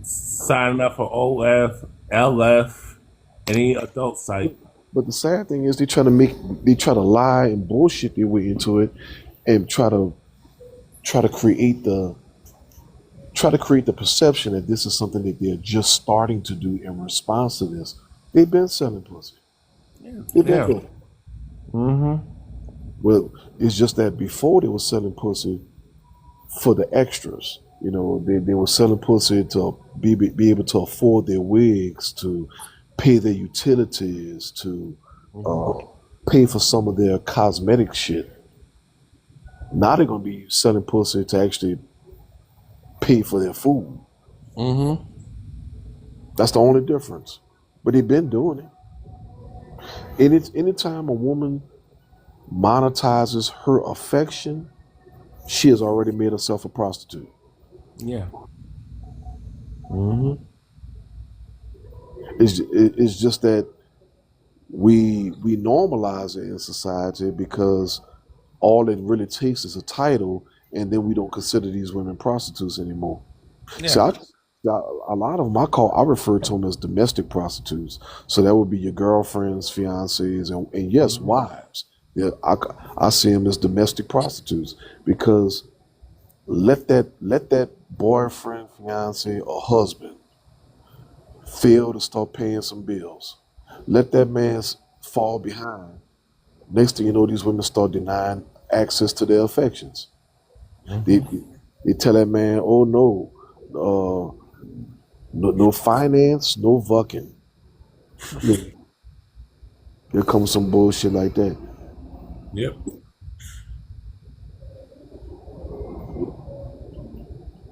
Signing up for OF, LF, any adult site. But the sad thing is they try to lie and bullshit their way into it and try to try to create the try to create the perception that this is something that they're just starting to do in response to this. They've been selling pussy. Yeah. They've been Yeah. doing it. Well, it's just that before they were selling pussy for the extras. They were selling pussy to be able to afford their wigs, to pay their utilities, to uh, pay for some of their cosmetic shit. Now they're gonna be selling pussy to actually pay for their food. Mm-hmm. That's the only difference. But they've been doing it. And it's anytime a woman monetizes her affection, she has already made herself a prostitute. Yeah. It's just that we normalize it in society because all it really takes is a title, and then we don't consider these women prostitutes anymore. So Yeah. a lot of them I refer to them as domestic prostitutes. So that would be your girlfriends, fiancés, and yes, wives. Yeah, I see them as domestic prostitutes because let that boyfriend, fiance, or husband fail to start paying some bills. Let that man fall behind. Next thing you know, these women start denying access to their affections. They they tell that man, "Oh no, no finance, no fucking." Here comes some bullshit like that. Yep.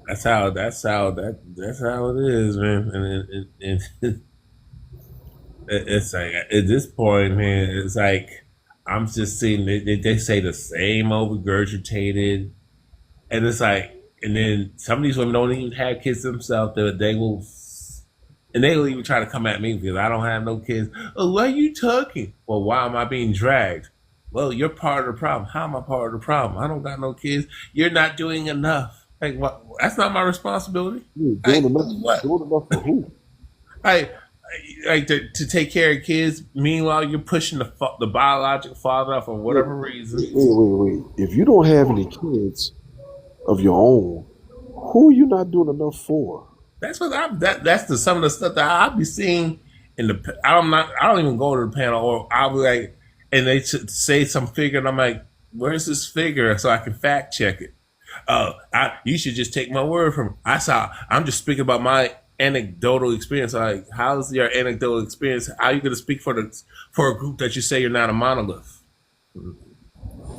That's how it is, man. And it's like at this point, man, it's like I'm just seeing they say the same old regurgitated, and it's like, and then some of these women don't even have kids themselves. They will, and they will even try to come at me because I don't have no kids. Oh, why are you talking? Well, why am I being dragged? Well, you're part of the problem. How am I part of the problem? I don't got no kids. You're not doing enough. Like, what? That's not my responsibility. Doing Like, enough, what? doing enough for who? I like to take care of kids. Meanwhile, you're pushing the biological father out for whatever reason. Wait. If you don't have any kids of your own, who are you not doing enough for? That's what that's some of the stuff that I'll be seeing in the. I don't even go to the panel, or I'll be like, and they say some figure, and I'm like, where's this figure so I can fact check it? You should just take my word from it. I'm just speaking about my anecdotal experience. Like, how's your anecdotal experience? How are you going to speak for a group that you say you're not a monolith?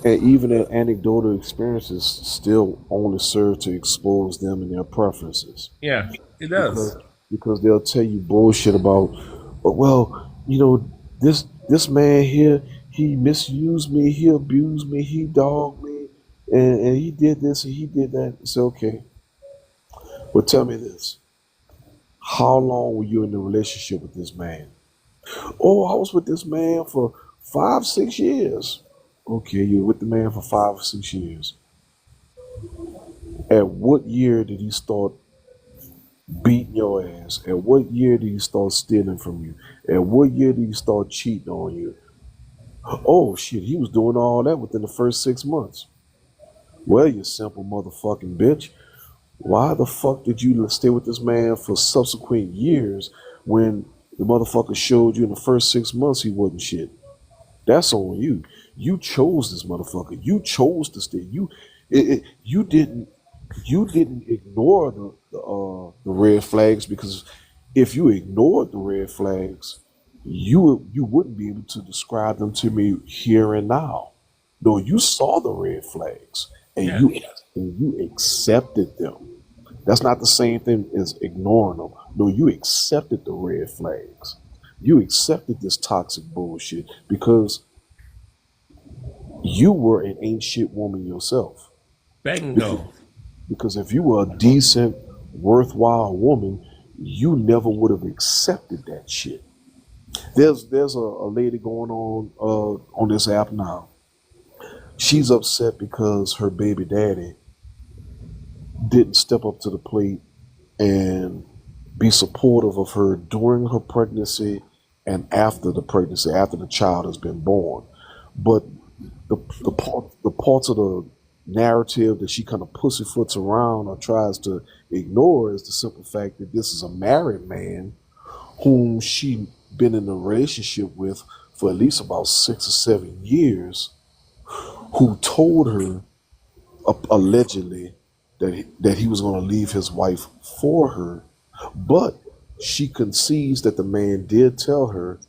And even their anecdotal experiences still only serve to expose them and their preferences. Yeah, it because does. because they'll tell you bullshit about, well, this man here, he misused me, he abused me, he dogged me, and he did this and he did that. It's okay. But tell me this: how long were you in a relationship with this man? Oh, I was with this man for 5, 6 years. Okay, you were with the man for 5 or 6 years. At what year did he start beating your ass? At what year did he start stealing from you? At what year did he start cheating on you? Oh shit, he was doing all that within the first 6 months. Well, you simple motherfucking bitch. Why the fuck did you stay with this man for subsequent years when the motherfucker showed you in the first 6 months he wasn't shit? That's on you. You chose this motherfucker. You chose to stay. You didn't ignore the red flags, because if you ignored the red flags, you wouldn't be able to describe them to me here and now. No, you saw the red flags and Yeah. you accepted them. That's not the same thing as ignoring them. No, you accepted the red flags. You accepted this toxic bullshit because you were an ain't shit woman yourself. Because, Bingo. because if you were a decent, worthwhile woman, you never would have accepted that shit. There's a lady going on this app now. She's upset because her baby daddy didn't step up to the plate and be supportive of her during her pregnancy and after the pregnancy, after the child has been born. But the parts of narrative that she kind of pussyfoots around or tries to ignore is the simple fact that this is a married man whom she been in a relationship with for at least about 6 or 7 years, who told her allegedly that he was going to leave his wife for her, but she concedes that the man did tell her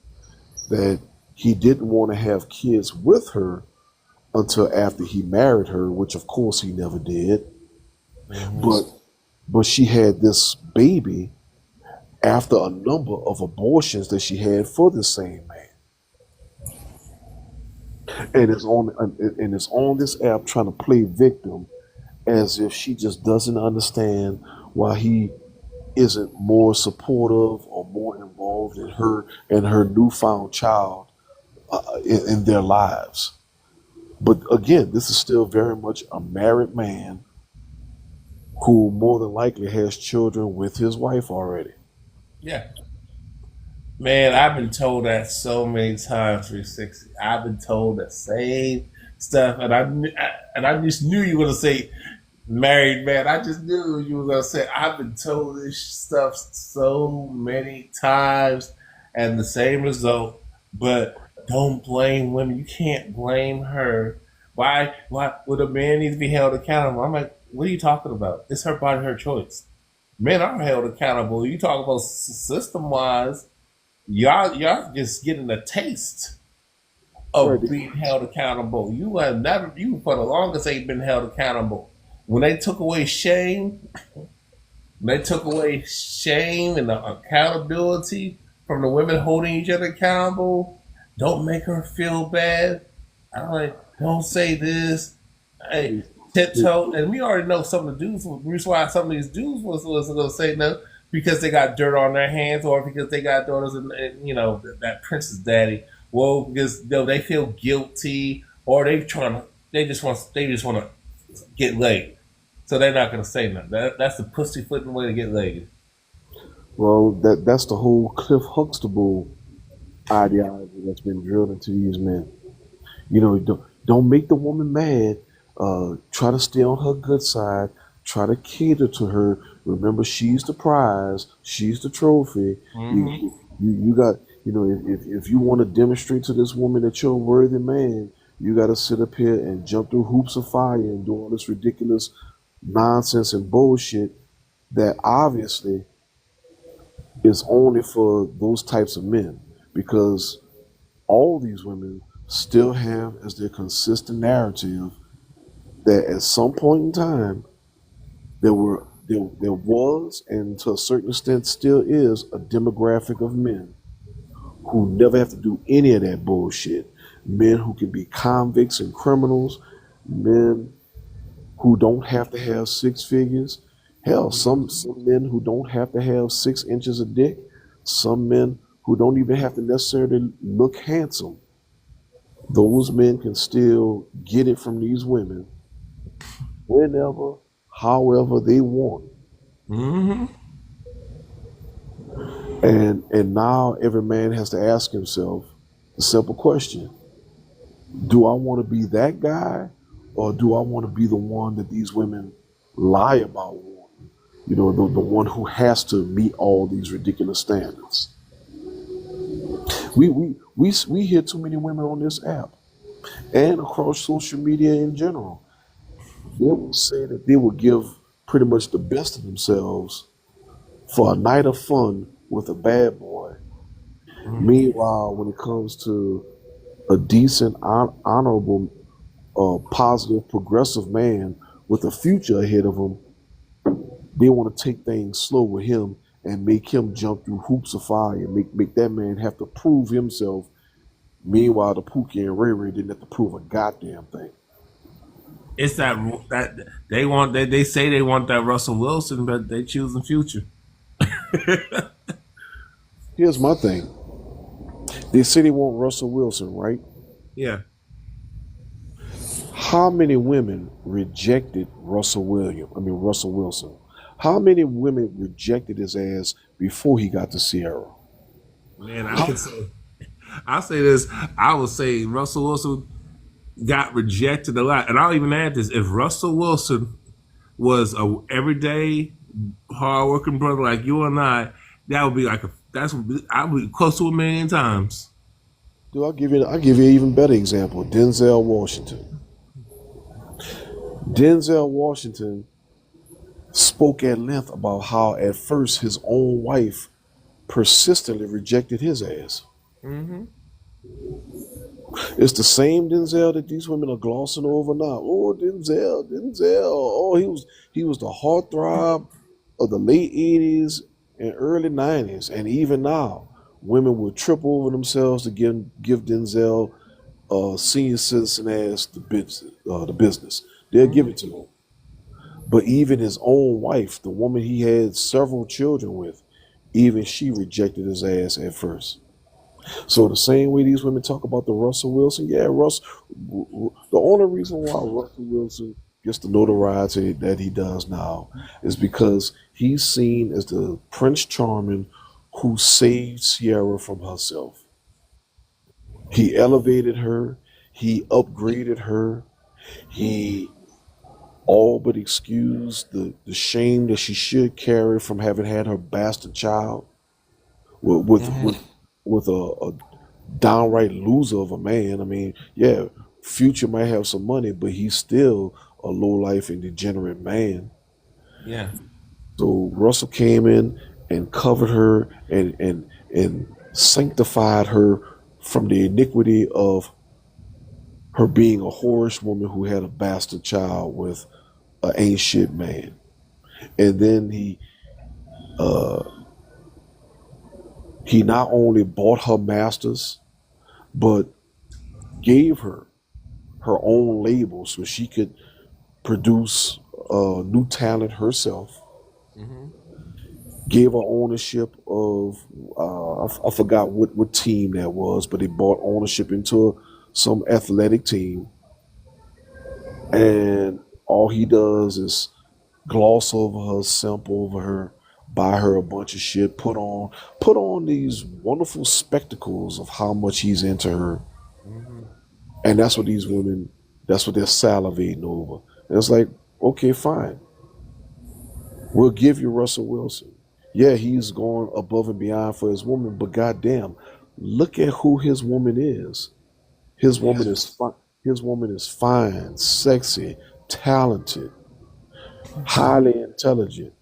that he didn't want to have kids with her until after he married her, which of course he never did. Mm-hmm. But she had this baby after a number of abortions that she had for the same man. And it's on this app trying to play victim as if she just doesn't understand why he isn't more supportive or more involved in her and her newfound child in their lives. But again, this is still very much a married man who more than likely has children with his wife already. Yeah. Man, I've been told that so many times, 360. I've been told the same stuff, and I just knew you were gonna say married man. I just knew you were gonna say I've been told this stuff so many times, and the same result. But don't blame women. You can't blame her. Why? Why would a man need to be held accountable? I'm like, what are you talking about? It's her body, her choice. Men are held accountable. You talk about system wise. Y'all just getting a taste Right. of being held accountable. You have never, you for the longest ain't been held accountable. When they took away shame, they took away shame and the accountability from the women holding each other accountable. Don't make her feel bad. I'm like, don't say this. Hey, tiptoe. And we already know some of the dudes. The reason why some of these dudes was going to say no because they got dirt on their hands or because they got daughters and that princess daddy. Well, because they feel guilty or they just want to get laid. So they're not going to say nothing. That's the pussyfooting way to get laid. Well, that's the whole Cliff Huxtable ideology that's been drilled into these men. Don't make the woman mad. Try to stay on her good side. Try to cater to her. Remember, she's the prize. She's the trophy. Mm-hmm. You got if you want to demonstrate to this woman that you're a worthy man, you got to sit up here and jump through hoops of fire and do all this ridiculous nonsense and bullshit that obviously is only for those types of men because all these women still have as their consistent narrative that at some point in time there was and to a certain extent still is a demographic of men who never have to do any of that bullshit. Men who can be convicts and criminals, men who don't have to have six figures. Hell, some men who don't have to have 6 inches of dick. Some men who don't even have to necessarily look handsome. Those men can still get it from these women whenever, however they want. Mm-hmm. And now every man has to ask himself the simple question: do I want to be that guy, or do I want to be the one that these women lie about wanting? The one who has to meet all these ridiculous standards. We hear too many women on this app and across social media in general. They will say that they will give pretty much the best of themselves for a night of fun with a bad boy. Meanwhile, when it comes to a decent, honorable, positive, progressive man with a future ahead of him, they want to take things slow with him and make him jump through hoops of fire and make that man have to prove himself. Meanwhile, the Pookie and Ray Ray didn't have to prove a goddamn thing. It's that they want. They say they want that Russell Wilson, but they choosing Future. Here's my thing. They say they want Russell Wilson, right? Yeah. How many women rejected Russell Wilson? How many women rejected his ass before he got to Sierra? Man, I'll say this. I would say Russell Wilson got rejected a lot. And I'll even add this: if Russell Wilson was a everyday hardworking brother like you and that would be like I would be close to 1 million times. Dude, I'll give you an even better example. Denzel Washington. Denzel Washington spoke at length about how at first his own wife persistently rejected his ass. Mm-hmm. It's the same Denzel that these women are glossing over now. Oh, Denzel. Oh, he was the heartthrob of the late 80s and early 90s. And even now, women will trip over themselves to give Denzel senior citizen as the business. They'll give it to him. But even his own wife, the woman he had several children with, even she rejected his ass at first. So the same way these women talk about the Russell Wilson, yeah, the only reason why Russell Wilson gets the notoriety that he does now is because he's seen as the Prince Charming who saved Sierra from herself. He elevated her, he upgraded her, he all but excused the shame that she should carry from having had her bastard child with with a downright loser of a man. I mean, yeah, Future might have some money, but he's still a low life and degenerate man. Yeah. So Russell came in and covered her and sanctified her from the iniquity of her being a whorish woman who had a bastard child with an ain't shit man. And then uh, he not only bought her masters, but gave her own label so she could produce new talent herself. Mm-hmm. Gave her ownership of I forgot what team that was, but they bought ownership into some athletic team, and all he does is gloss over her, sample over her, buy her a bunch of shit, put on these wonderful spectacles of how much he's into her, Mm-hmm. and that's what these women, that's what they're salivating over. And it's like, okay, fine, we'll give you Russell Wilson. Yeah, he's going above and beyond for his woman, but goddamn, look at who his woman is. His Yeah. woman is fine. His woman is fine, sexy, talented, highly intelligent,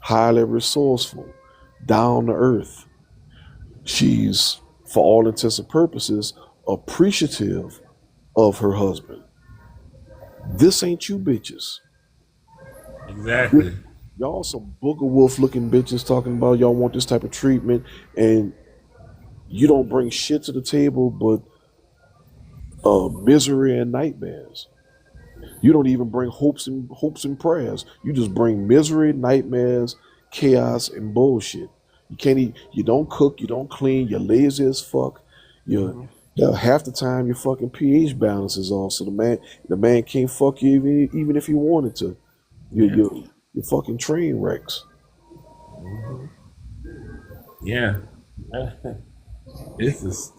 highly resourceful, down to earth. She's, for all intents and purposes, appreciative of her husband. This ain't you bitches. Exactly. Y'all some booger wolf looking bitches talking about y'all want this type of treatment, and you don't bring shit to the table but misery and nightmares. You don't even bring hopes and prayers. You just bring misery, nightmares, chaos, and bullshit. You can't eat. You don't cook. You don't clean. You're lazy as fuck. You're Mm-hmm. yeah, half the time your fucking pH balance is off. So the man can't fuck you even if he wanted to. You Yeah. you you're fucking train wrecks. Mm-hmm. Yeah. This is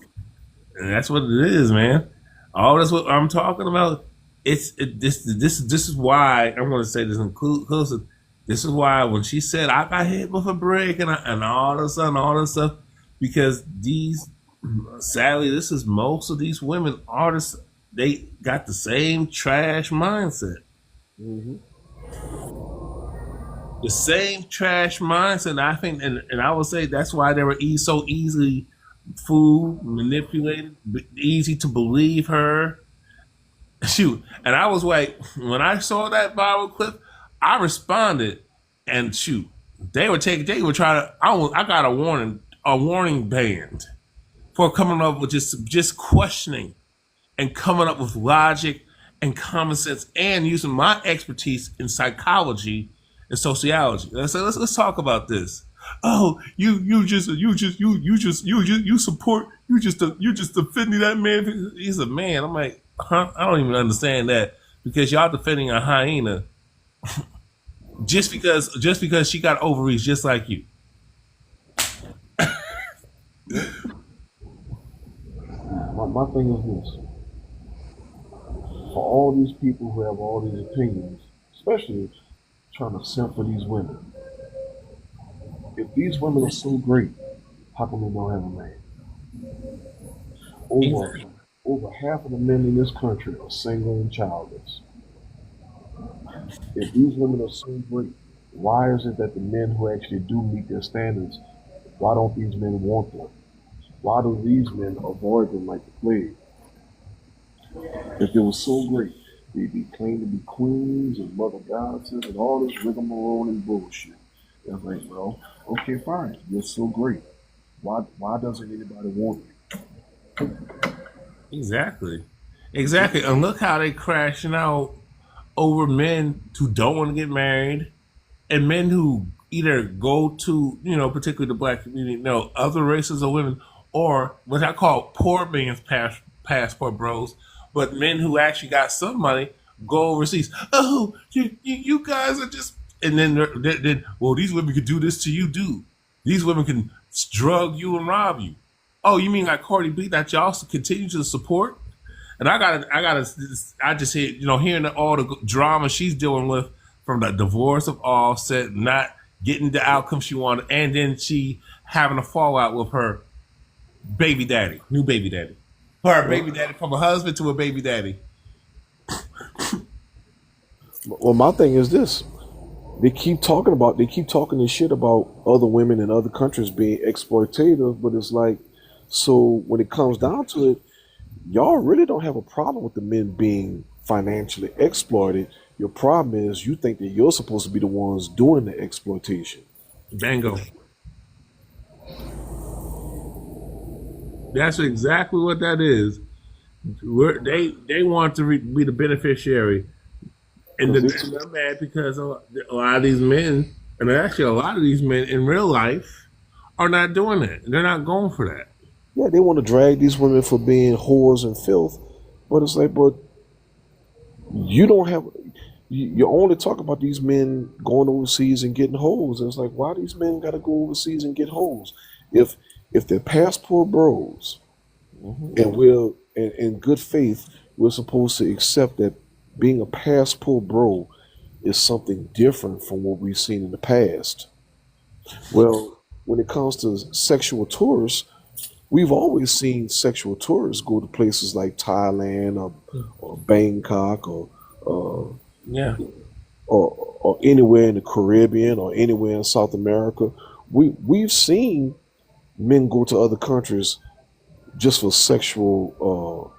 and that's what it is, man. All that's what I'm talking about. This is why I'm going to say this inclusive. This is why when she said I got hit with a brick and all this and all this stuff, because these sadly this is most of these women artists. They got the same trash mindset. Hmm. The same trash mindset. I think, and I would say that's why they were so easily fooled, manipulated, easy to believe her. Shoot, and I was like, when I saw that viral clip, I responded, and shoot, they were trying to. I got a warning band for coming up with just questioning and coming up with logic and common sense and using my expertise in psychology and sociology. And I said, let's talk about this. Oh, you just defending that man. He's a man. I'm like, huh? I don't even understand that because y'all defending a hyena just because she got ovaries just like you. My thing is this: For all these people who have all these opinions, especially trying to simp for these women, if these women are so great, how come they don't have a man? Over Exactly. over half of the men in this country are single and childless. If these women are so great, why is it that the men who actually do meet their standards, why don't these men want them? Why do these men avoid them like the plague? If they were so great, they'd be claimed to be queens and mother goddesses and all this rigmarole and bullshit. It's like, well, okay, fine, you're so great. Why doesn't anybody want you? Exactly. Exactly. And look how they crashing out over men who don't want to get married and men who either go to, particularly the black community, no, other races of women, or what I call poor man's passport bros, but men who actually got some money go overseas. Oh, you guys are just, and then, well, these women could do this to you, dude. These women can drug you and rob you. Oh, you mean like Cardi B that y'all continue to support? And I just hear, hearing all the drama she's dealing with from the divorce of Offset, not getting the outcome she wanted, and then she having a fallout with her baby daddy, new baby daddy. Her baby Well, daddy from a husband to a baby daddy. well, my thing is this: they keep talking this shit about other women in other countries being exploitative, but it's like, so when it comes down to it, y'all really don't have a problem with the men being financially exploited. Your problem is you think that you're supposed to be the ones doing the exploitation. Bango. That's exactly what that is. They want to be the beneficiary, and Because it's they're mad because a lot of these men, and actually a lot of these men in real life, are not doing that. They're not going for that. yeah, they want to drag these women for being whores and filth, but it's like, but you don't have. You only talk about these men going overseas and getting hoes. And it's like, why these men got to go overseas and get hoes? If if they're passport bros, and we're in good faith, we're supposed to accept that being a passport bro is something different from what we've seen in the past. Well, when it comes to sexual tourists, we've always seen sexual tourists go to places like Thailand or Bangkok uh, Yeah. or anywhere in the Caribbean or anywhere in South America. We've seen men go to other countries just for sexual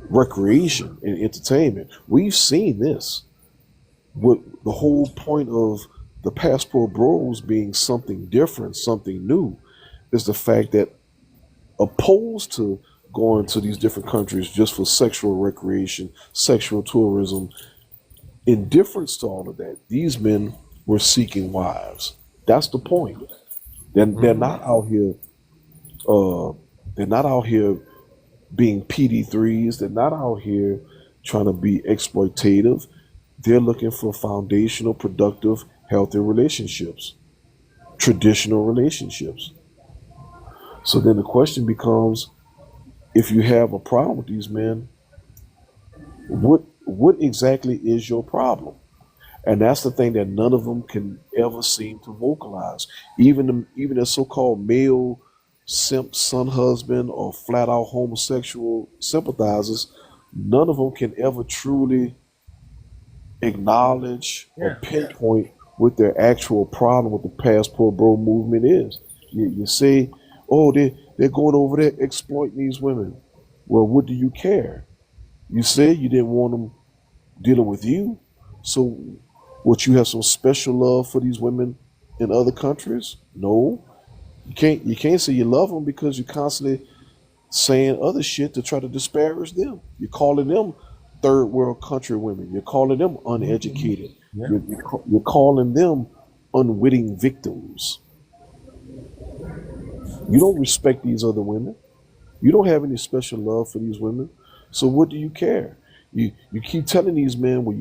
recreation and entertainment. We've seen this. What the whole point of the passport bros being something different, something new, is the fact that opposed to going to these different countries just for sexual recreation, sexual tourism, in difference to all of that, these men were seeking wives. That's the point. They're Hmm. not out here. Uh, they're not out here being PD3s. They're not out here trying to be exploitative. They're looking for foundational, productive, healthy relationships, traditional relationships. So then the question becomes, if you have a problem with these men, what exactly is your problem? And that's the thing that none of them can ever seem to vocalize. Even the so-called male simp son husband or flat out homosexual sympathizers, none of them can ever truly acknowledge or Yeah. pinpoint what their actual problem with the passport bro movement is. You say, oh, they're going over there exploiting these women. Well, what do you care? You said you didn't want them dealing with you. So, would you have some special love for these women in other countries? No. You can't say you love them because you're constantly saying other shit to try to disparage them. You're calling them third world country women. You're calling them uneducated. Yeah. You're calling them unwitting victims. You don't respect these other women. You don't have any special love for these women. So what do you care? You keep telling these men, well,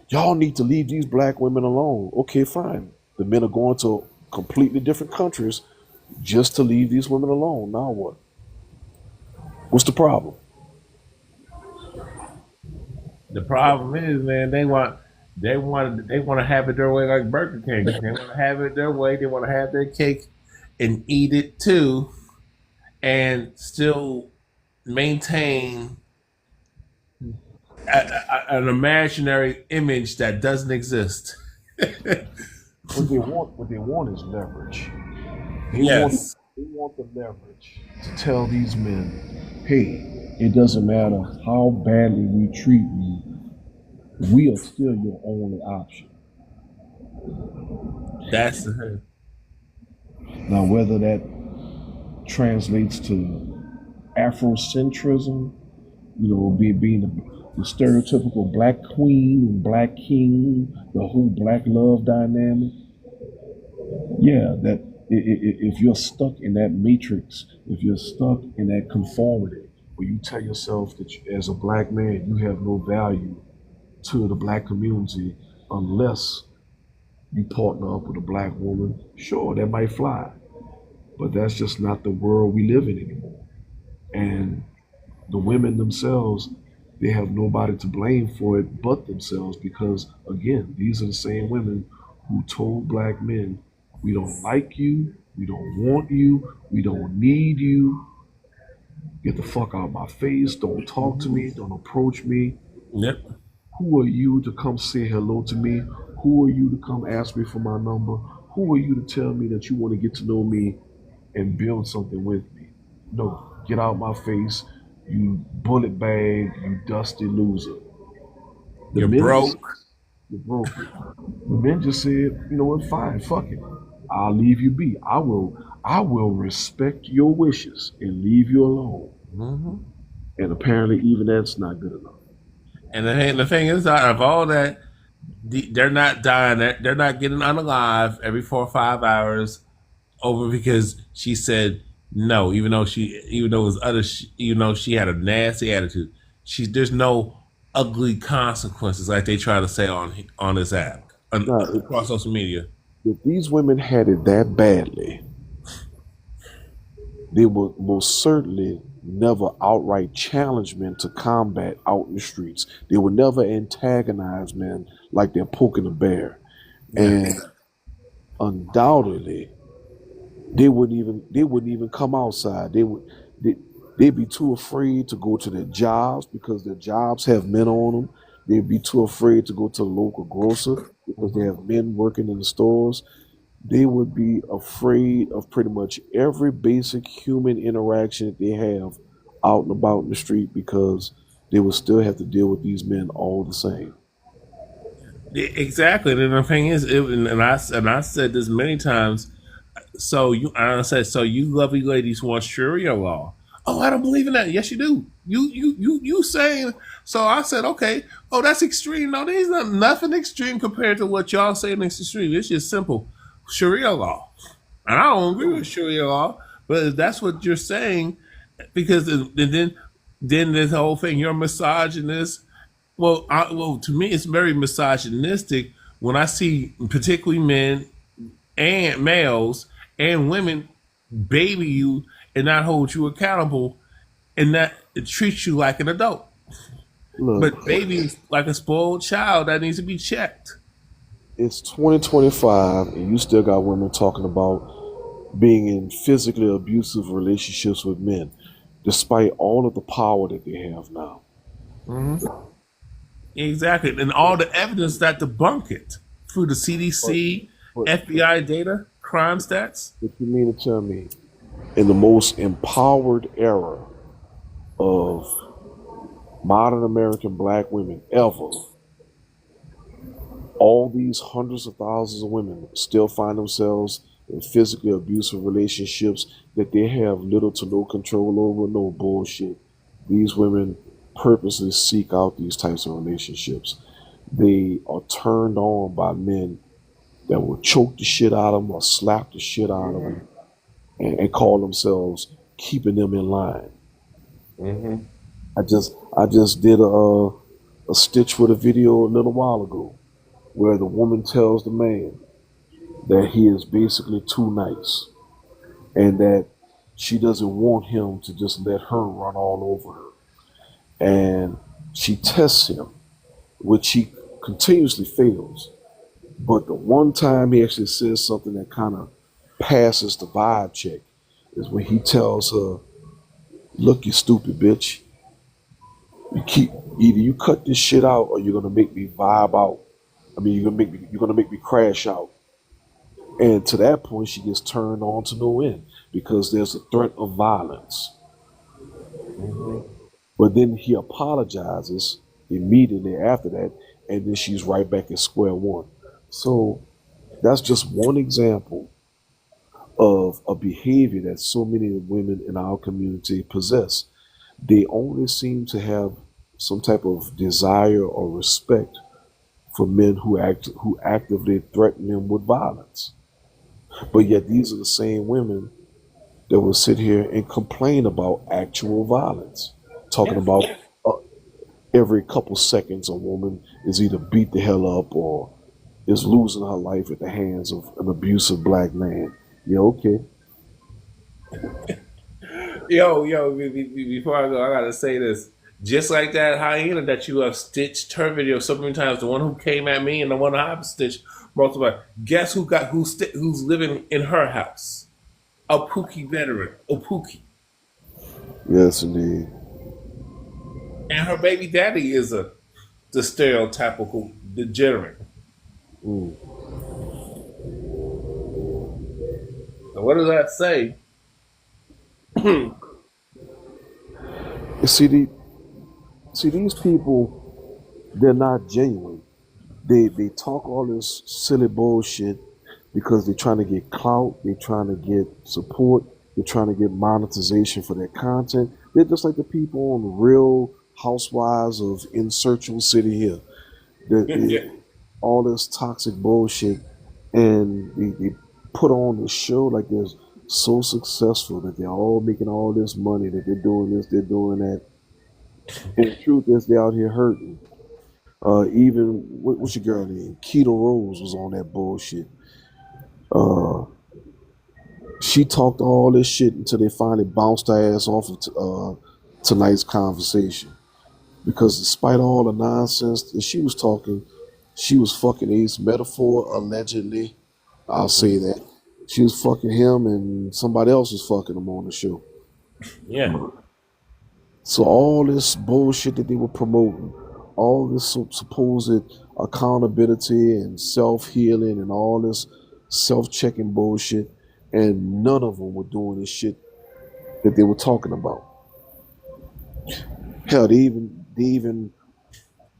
y'all need to leave these black women alone. Okay, fine. The men are going to completely different countries just to leave these women alone. Now what? What's the problem? The problem is, man, they want to have it their way like Burger King. They want to have it their way. They want to have their cake and eat it too, and still maintain an imaginary image that doesn't exist. What they want is leverage. They want Yes, they want the leverage to tell these men, hey, it doesn't matter how badly we treat you, we are still your only option. that's the Now, whether that translates to Afrocentrism, being the stereotypical black queen and black king, the whole black love dynamic. Yeah, that if you're stuck in that matrix, if you're stuck in that conformity, where you tell yourself that as a black man you have no value to the black community unless you partner up with a black woman, sure, that might fly, but that's just not the world we live in anymore. And the women themselves, they have nobody to blame for it but themselves because, again, these are the same women who told black men, we don't like you, we don't want you, we don't need you, get the fuck out of my face, don't talk to me, don't approach me. yep. Who are you to come say hello to me? Who are you to come ask me for my number? Who are you to tell me that you want to get to know me and build something with me? No, get out my face, you bullet bag, you dusty loser. The You're men just broke. you broke it. The men just said, you know what, fine, fuck it. I'll leave you be. I will respect your wishes and leave you alone. Hmm. And apparently even that's not good enough. And the thing is, out of all that, they're not dying. They're not getting unalive every 4 or 5 hours over because she said no, even though it was even though she had a nasty attitude. There's no ugly consequences like they try to say on this app Now, across social media. if these women had it that badly, they would most certainly never outright challenge men to combat out in the streets. They would never antagonize men like they're poking a bear. Yeah, And undoubtedly, they wouldn't even come outside. They'd be too afraid to go to their jobs because their jobs have men on them. They'd be too afraid to go to the local grocer because they have men working in the stores. They would be afraid of pretty much every basic human interaction that they have out and about in the street because they would still have to deal with these men all the same. exactly. And the thing is, and I said this many times. So I said, so you lovely ladies want Sharia law? Oh, I don't believe in that. Yes, you do. You saying? So I said, okay. Oh, that's extreme. No, there's nothing extreme compared to what y'all saying is extreme. It's just simple Sharia law. And I don't agree with Sharia law, but if that's what you're saying, because then this whole thing, you're misogynist. Well, to me, it's very misogynistic when I see particularly men and males and women baby you and not hold you accountable and not treat you like an adult. But Look, baby like a spoiled child that needs to be checked. it's 2025 and you still got women talking about being in physically abusive relationships with men, despite all of the power that they have now. Exactly. And all the evidence that debunk it through the But, CDC, but, FBI data, crime stats. but you mean to tell me, in the most empowered era of modern American black women ever, all these hundreds of thousands of women still find themselves in physically abusive relationships that they have little to no control over? No bullshit. These women purposely seek out these types of relationships. They are turned on by men that will choke the shit out of them or slap the shit out of them and call themselves keeping them in line. I just did a stitch with a video a little while ago where the woman tells the man that he is basically too nice and that she doesn't want him to just let her run all over her. And she tests him which he continuously fails. But the one time he actually says something that kind of passes the vibe check is when he tells her, "Look, you stupid bitch. You keep either you cut this shit out or you're gonna make me vibe out. I mean, you're gonna make me crash out." And to that point, she gets turned on to no end because there's a threat of violence. Mm-hmm. But then he apologizes immediately after that, and then she's right back at square one. So that's just one example of a behavior that so many women in our community possess. They only seem to have some type of desire or respect for men who actively threaten them with violence. But yet these are the same women that will sit here and complain about actual violence, talking Yeah. about uh, every couple seconds a woman is either beat the hell up or is losing her life at the hands of an abusive black man. Yeah, okay. Before I go, I gotta say this. Just like that hyena that you have stitched her video so many times, the one who came at me and the one I've stitched multiple. Guess who's living in her house? A Pookie veteran, a Pookie, Yes, indeed. and her baby daddy is the stereotypical degenerate. Mm. So what does that say? You see these people, they're not genuine. They talk all this silly bullshit because they're trying to get clout, they're trying to get support, they're trying to get monetization for their content. They're just like the people on the Real Housewives of Insurgent City here. Yeah, All this toxic bullshit, and they put on this show like they're so successful that they're all making all this money, that they're doing this, they're doing that. And the truth is, they're out here hurting. Even what's your girl name? Keto Rose was on that bullshit. Uh, she talked all this shit until they finally bounced her ass off of tonight's conversation. Because despite all the nonsense that she was talking, she was fucking Ace Metaphor allegedly. I'll say that she was fucking him, and somebody else was fucking him on the show. yeah, So all this bullshit that they were promoting, all this supposed accountability and self healing and all this self checking bullshit, and none of them were doing this shit that they were talking about. Hell, they even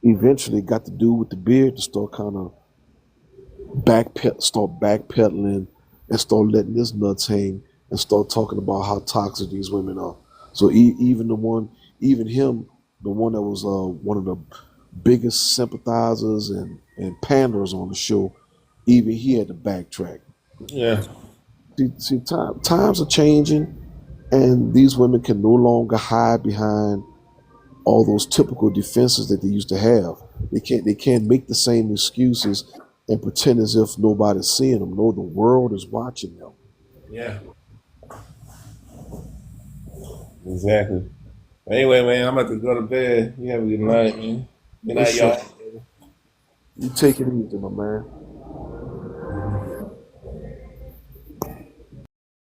eventually got the dude with the beard to start kind of start backpedaling and start letting his nuts hang and start talking about how toxic these women are. So even him, the one that was one of the biggest sympathizers and panders on the show, even he had to backtrack. yeah, Times are changing, and these women can no longer hide behind all those typical defenses that they used to have. They can't make the same excuses and pretend as if nobody's seeing them. No, the world is watching them. yeah. Exactly. Anyway, man, I'm about to go to bed. You have a good night, man. Good For night, sure. y'all. You take it easy, my man.